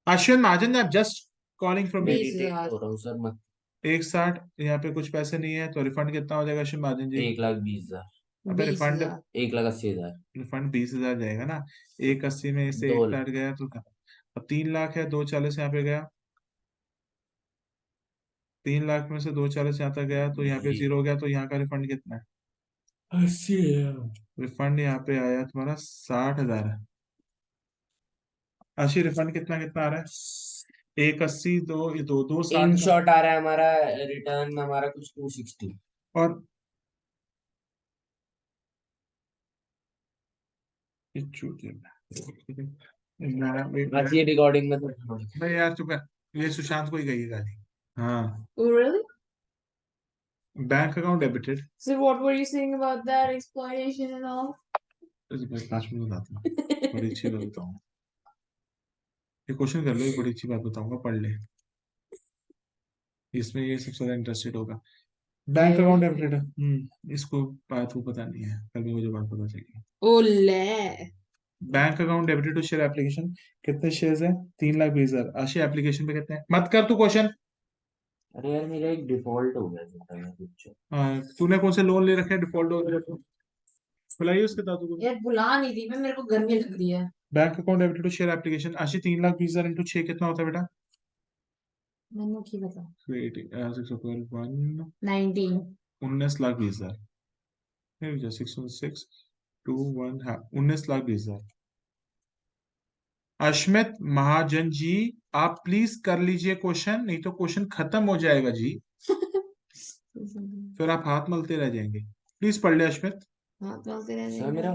अश्विन महाजन, आप जस्ट कॉलिंग फ्रॉम यू। बीस इरिटेट हजार हो रहा हूँ सर मत। एक 60 यहाँ पे कुछ पैसे नहीं है, तो रिफंड कितना हो जाएगा अश्विन महाजन जी? 1,20,000। अबे बीस रिफंड, हजार 1,80,000। रिफंड 20,000 जाएगा ना। एक 80 में से एक 2 60 गया तो अब 3 लाख है, 240 यहाँ पे गया, 3 लाख में से 240 यहाँ तक गया, तो यहाँ पे जी। 0 हो गया, तो यहाँ का रिफंड कितना है? 80,000। रिफंड यहाँ पे आया तुम्हारा 60,000 है। अशी रिफंड कितना कितना आ रहा है? 180, दो दो दो इन 60 का। शॉर्ट आ रहा है हमारा रिटर्न, हमारा कुछ 260। और ये चूत है। बस ये रिकॉर्डिंग में तो मैं यार चुप है, ये सुशांत को ही गई है गाली। हाँ, Oh, really? Bank account debited. So what were you saying about that exploitation and all? 5 minute बताता हूँ, बड़ी अच्छी बात बताऊँ। ये क्वेश्चन कर लो, ये बड़ी अच्छी बात बताऊंगा, पढ़ ले, इसमें ये सबसे ज्यादा इंटरेस्टेड होगा। बैंक अकाउंट डेबिटेड है। इसको बात को पता नहीं है, कल भी मुझे बात पता चली। Ole. Bank account debited to share application. कितने शेयर्स हैं? 3,20,000। आशी एप्लीकेशन पे कितने हैं? मत कर तू क्वेश्चन। अरे यार मेरा एक डिफॉल्ट हो गया था मैं कुछ। तूने कौन से लोन ले रखे हैं डिफॉल्ट हो गया तो? बुलाइए उसके दादू को। यार बुला नहीं थी मैं, मेरे को गर्मी लग रही है। Bank account debited to share application. Ashi 3,20,000 into 6 कितना होता है बेटा? मैंने की बता 612 19। 19,20,000। 606 टू 1, हाँ 19,20,000। अश्मित महाजन जी, आप प्लीज कर लीजिए क्वेश्चन, नहीं तो क्वेश्चन खत्म हो जाएगा जी, फिर आप हाथ मलते रह जाएंगे। प्लीज पढ़ ले अश्मित। हाँ तो फिर सर मेरा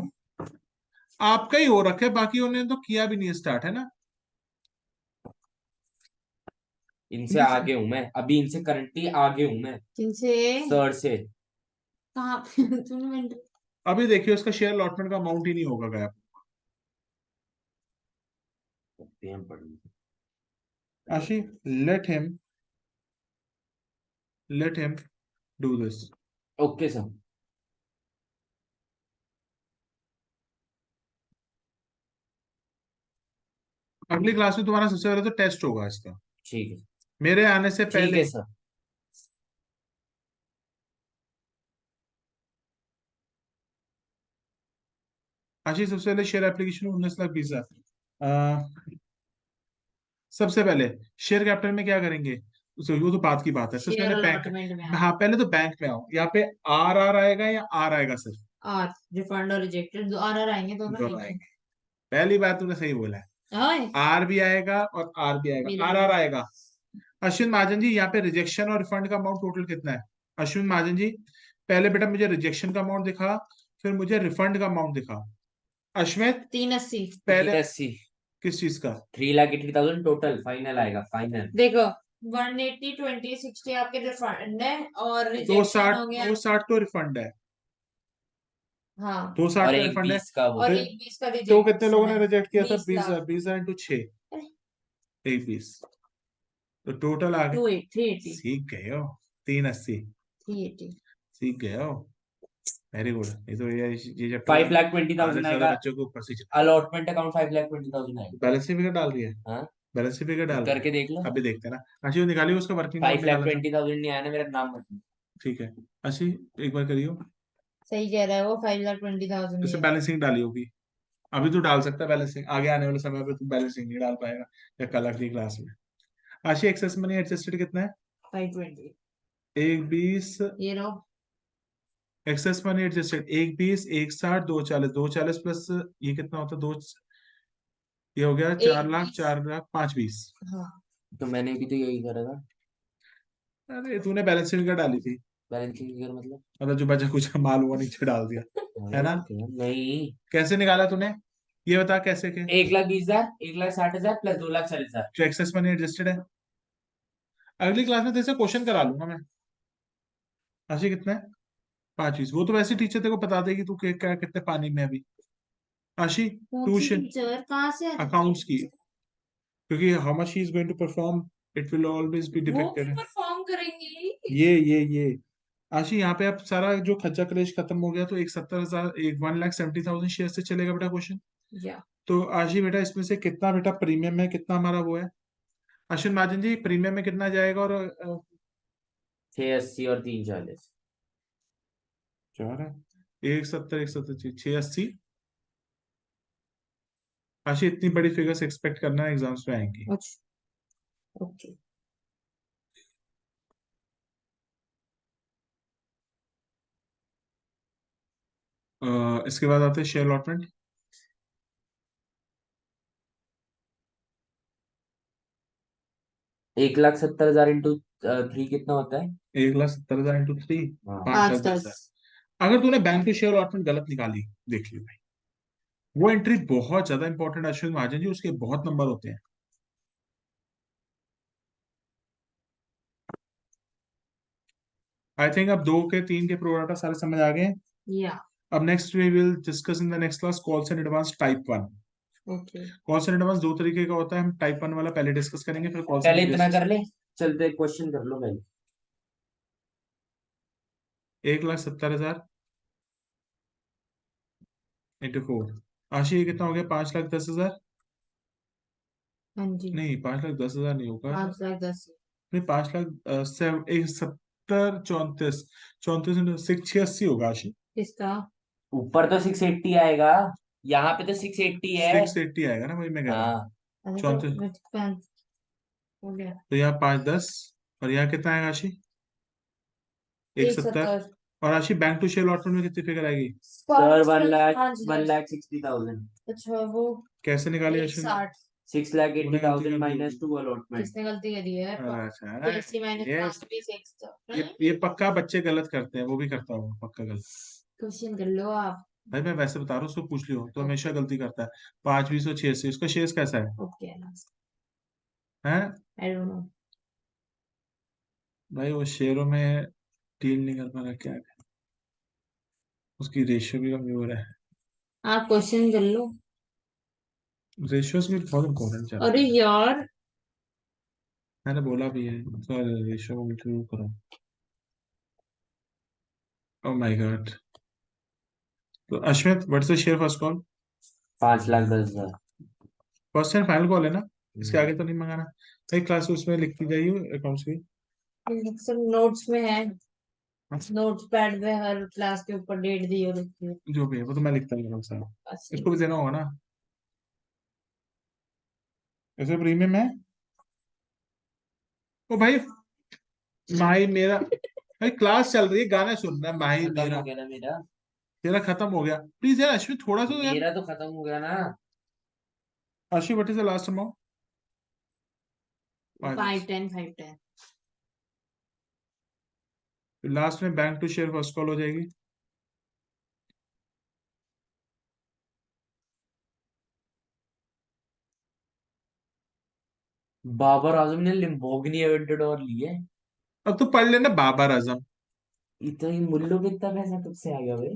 आपका ही हो रखा है, बाकियों ने तो किया भी नहीं स्टार्ट, है ना? इनसे आगे हूं मैं, अभी इनसे करंटली आगे हूं मैं किनसे? सर से। कहाँ पे तूने अभी देखिए उसका शेयर अलॉटमेंट का अमाउंट ही नहीं होगा गया। आशी, let him do this. Okay sir. अगली क्लास में तुम्हारा सबसे पहले तो टेस्ट होगा इसका, ठीक है। मेरे आने से ठीक पहले। है सर। आशी सबसे पहले शेयर एप्लीकेशन 19,20,000। सबसे पहले शेयर कैपिटल में क्या करेंगे, वो तो बात की बात है। सबसे शेयर पहले बैंक, अलॉटमेंट में हाँ पहले तो बैंक में आओ। यहाँ पे आर आएगा या आर आएगा सिर्फ? आर रिफंड और रिजेक्टेड आर आएंगे दोनों दोनों एक ही। आएंगे। पहली बात तूने सही बोला है, ओए आर भी आएगा और आर भी आएगा, आर आएगा। अश्विन महाजन जी, यहाँ पे रिजेक्शन और रिफंड का अमाउंट टोटल कितना है? अश्विन महाजन जी, पहले बेटा मुझे रिजेक्शन का अमाउंट दिखा, फिर मुझे रिफंड का अमाउंट दिखा। अश्वित 380। पहले 380। किस चीज का? 3,80,000 टोटल फाइनल आएगा, फाइनल। देखो 180 20 60 आपके रिफंड है और रिजेक्शन 260, हो गया। 260 तो रिफंड है, हाँ 260 और का एक रिफंड है। 20 का वो। और फिर एक 20 का तो कितने लोगों रिजेक्शन ने है। रिजेक्ट किया था? 20 लाख। 20,000 इंटू 6, एक 20, तो टोटल आ गए। 380। सीख गए हो, 380 380। सीख गए हो, वेरी गुड। ये तो ये चैप्टर 5,20,000 आधे से ज्यादा आएगा। बच्चों को ऊपर से अलॉटमेंट अकाउंट 5,20,000 आएगा। बैलेंस शीट फिगर डाल रही है, हाँ बैलेंस शीट फिगर डाल रही करके देख लो। है, अभी देखते हैं ना। अच्छी वो निकालिए, उसका वर्किंग नोट निकाला था। 5,20,000 नहीं आया ना, मेरा नाम मत। ठीक है, अच्छी एक बार करियो, सही कह रहा है वो 5,20,000 ही इससे है। बैलेंसिंग डाली होगी। अभी तो डाल सकता है बैलेंसिंग, आगे आने वाले समय पे तू बैलेंसिंग नहीं डाल पाएगा, या कल अगली क्लास में। आशी एक्सेस मनी एडजस्टेड कितना है? 520। 1,20। ये रहो। एक्सेस मनी एडजस्टेड 1,20, 1,60, 2,40, 2,40 प्लस ये कितना होता है? दो, ये हो गया 4 लाख, 120। 4 लाख 5,20। हाँ तो मैंने भी तो यही करा था। अरे तूने बैलेंसिंग कर डाली थी, बैलेंसिंग फिगर मतलब मतलब जो बचा कुछ माल हुआ नीचे डाल दिया, है ना? नहीं। कैसे निकाला तूने, ये बता कैसे के? 1,20,000, 1,60,000 प्लस 2,40,000। जो एक्सेस मनी एडजस्टेड है। अगली क्लास में तेरे से क्वेश्चन करा लूंगा मैं। आशी कितना है? 5,20। वो तो वैसे टीचर तेरे को बता देगी तू क्या कितने पानी में है अभी। आशी कौन सी ट्यूशन टीचर कहाँ से आ अकाउंट्स की, क्योंकि how much he is going to perform, it will always be वो भी डिपिक्टेड। परफॉर्म करेंगी। ये आशी यहाँ पे अब सारा जो खर्चा क्लेश खत्म हो गया, तो एक 70,000, एक 1,70,000 शेयर से चलेगा बेटा क्वेश्चन। या तो आशी बेटा इसमें से कितना बेटा प्रीमियम है, कितना हमारा वो है? अश्विन महाजन जी, प्रीमियम में कितना जाएगा और 680 और 340। चार है, 170, 170, 680। आशी इतनी बड़ी फिगर्स एक्सपेक्ट करना एग्जाम्स में आएंगी। अच्छा ओके। इसके बाद आते हैं शेयर अलॉटमेंट। 1,70,000 इंटू 3 कितना होता है? 1,70,000 इंटू 3, हाँ। 5,10,000। 5-10। अगर तूने बैंक टू शेयर अलॉटमेंट गलत निकाली, देख लियो भाई, वो एंट्री बहुत ज्यादा इंपॉर्टेंट है अश्विन महाजन जी, उसके बहुत नंबर होते हैं। आई थिंक अब 2 के 3 के प्रोडाटा सारे समझ आ गए हैं। या अब next we will discuss in the next class calls and advance type 1। Okay. Calls and advance 2 तरीके का होता है, हम टाइप 1 वाला पहले डिस्कस करेंगे, फिर कॉल्स पहले एंड इतना एडवांस। कर ले, चलते क्वेश्चन कर लो पहले। 1,70,000 इंटू 4। आशी ये कितना हो गया? 5,10,000। हाँ जी। नहीं, 5,10,000 नहीं होगा। 5-10। नहीं, 5,00,000 एक 70, 34, 34 680 होगा आशी। किसका? ऊपर तो 680 आएगा, यहाँ पे तो 680 है। 680 आएगा ना, वही मैं कह रहा हूँ। हाँ। अरे तो 34, हो गया। तो यहाँ 5,10, और यहाँ कितना आएगा आशी? 170। 170। और आशी बैंक टू शेयर अलॉटमेंट में कितनी फिगर आएगी? Sir 5 5 one 10। लाख 60,000। अच्छा वो कैसे निकाली एक अश्विन? 60। 6,80,000 कर दी माइनस होगी। 2 अलॉटमेंट। किसने गलती करी है? अच्छा, 80 माइनस ये 5 भी 6 था नहीं। ये पक्का बच्चे गलत करते हैं, वो भी करता हूँ पक्का गलत। क्वेश्चन कर लो आप। भाई मैं वैसे बता रहा हूँ, उसको पूछ लियो, तो हमेशा ओके। गलती करता है। 5, 20 और 6 उसका शेष कैसा है? ओके हैं? I don't know. भाई वो शेयरों में डील नहीं कर पा रहा, क्या है? उसकी रेशियो भी कमजोर है। आप क्वेश्चन कर लो। रेशियोज भी बहुत इंपॉर्टेंट अरे चैप्टर है। यार। मैंने बोला भी है, तो रेशियो को इंक्लूड करो। Oh my god. तो Ashwit, what's the share first call? 5,10,000। First and final call है ना? इसके हम्म। आगे तो नहीं मंगाना भाई। क्लास उसमें लिखती जाइए अकाउंट्स की। सब नोट्स में है। हाँ, नोट्स पैड में हर क्लास के ऊपर डेट दी हो रखी है। जो भी है वो तो मैं लिखता हूँ सर। बस इसको ठीक भी देना होगा ना? ऐसे प्रीमियम है। ओ भाई, माही मेरा, भाई क्लास चल रही है, गाना सुन रहा है, माही खत्म मेरा। हो गया ना मेरा। तेरा खत्म हो गया, प्लीज यार अश्विन, थोड़ा सा यार। मेरा तो खत्म हो गया ना। Ashwin, what is the last amount? है। 5-10 5-10। लास्ट में bank to share first call हो जाएगी। बाबर आजम ने लिम्बोर्गिनी एवेंटेडोर ली है। अब तो पढ़ लेना बाबर आजम। इतना ही मुल्लों को इतना पैसा कब से आ गया भाई?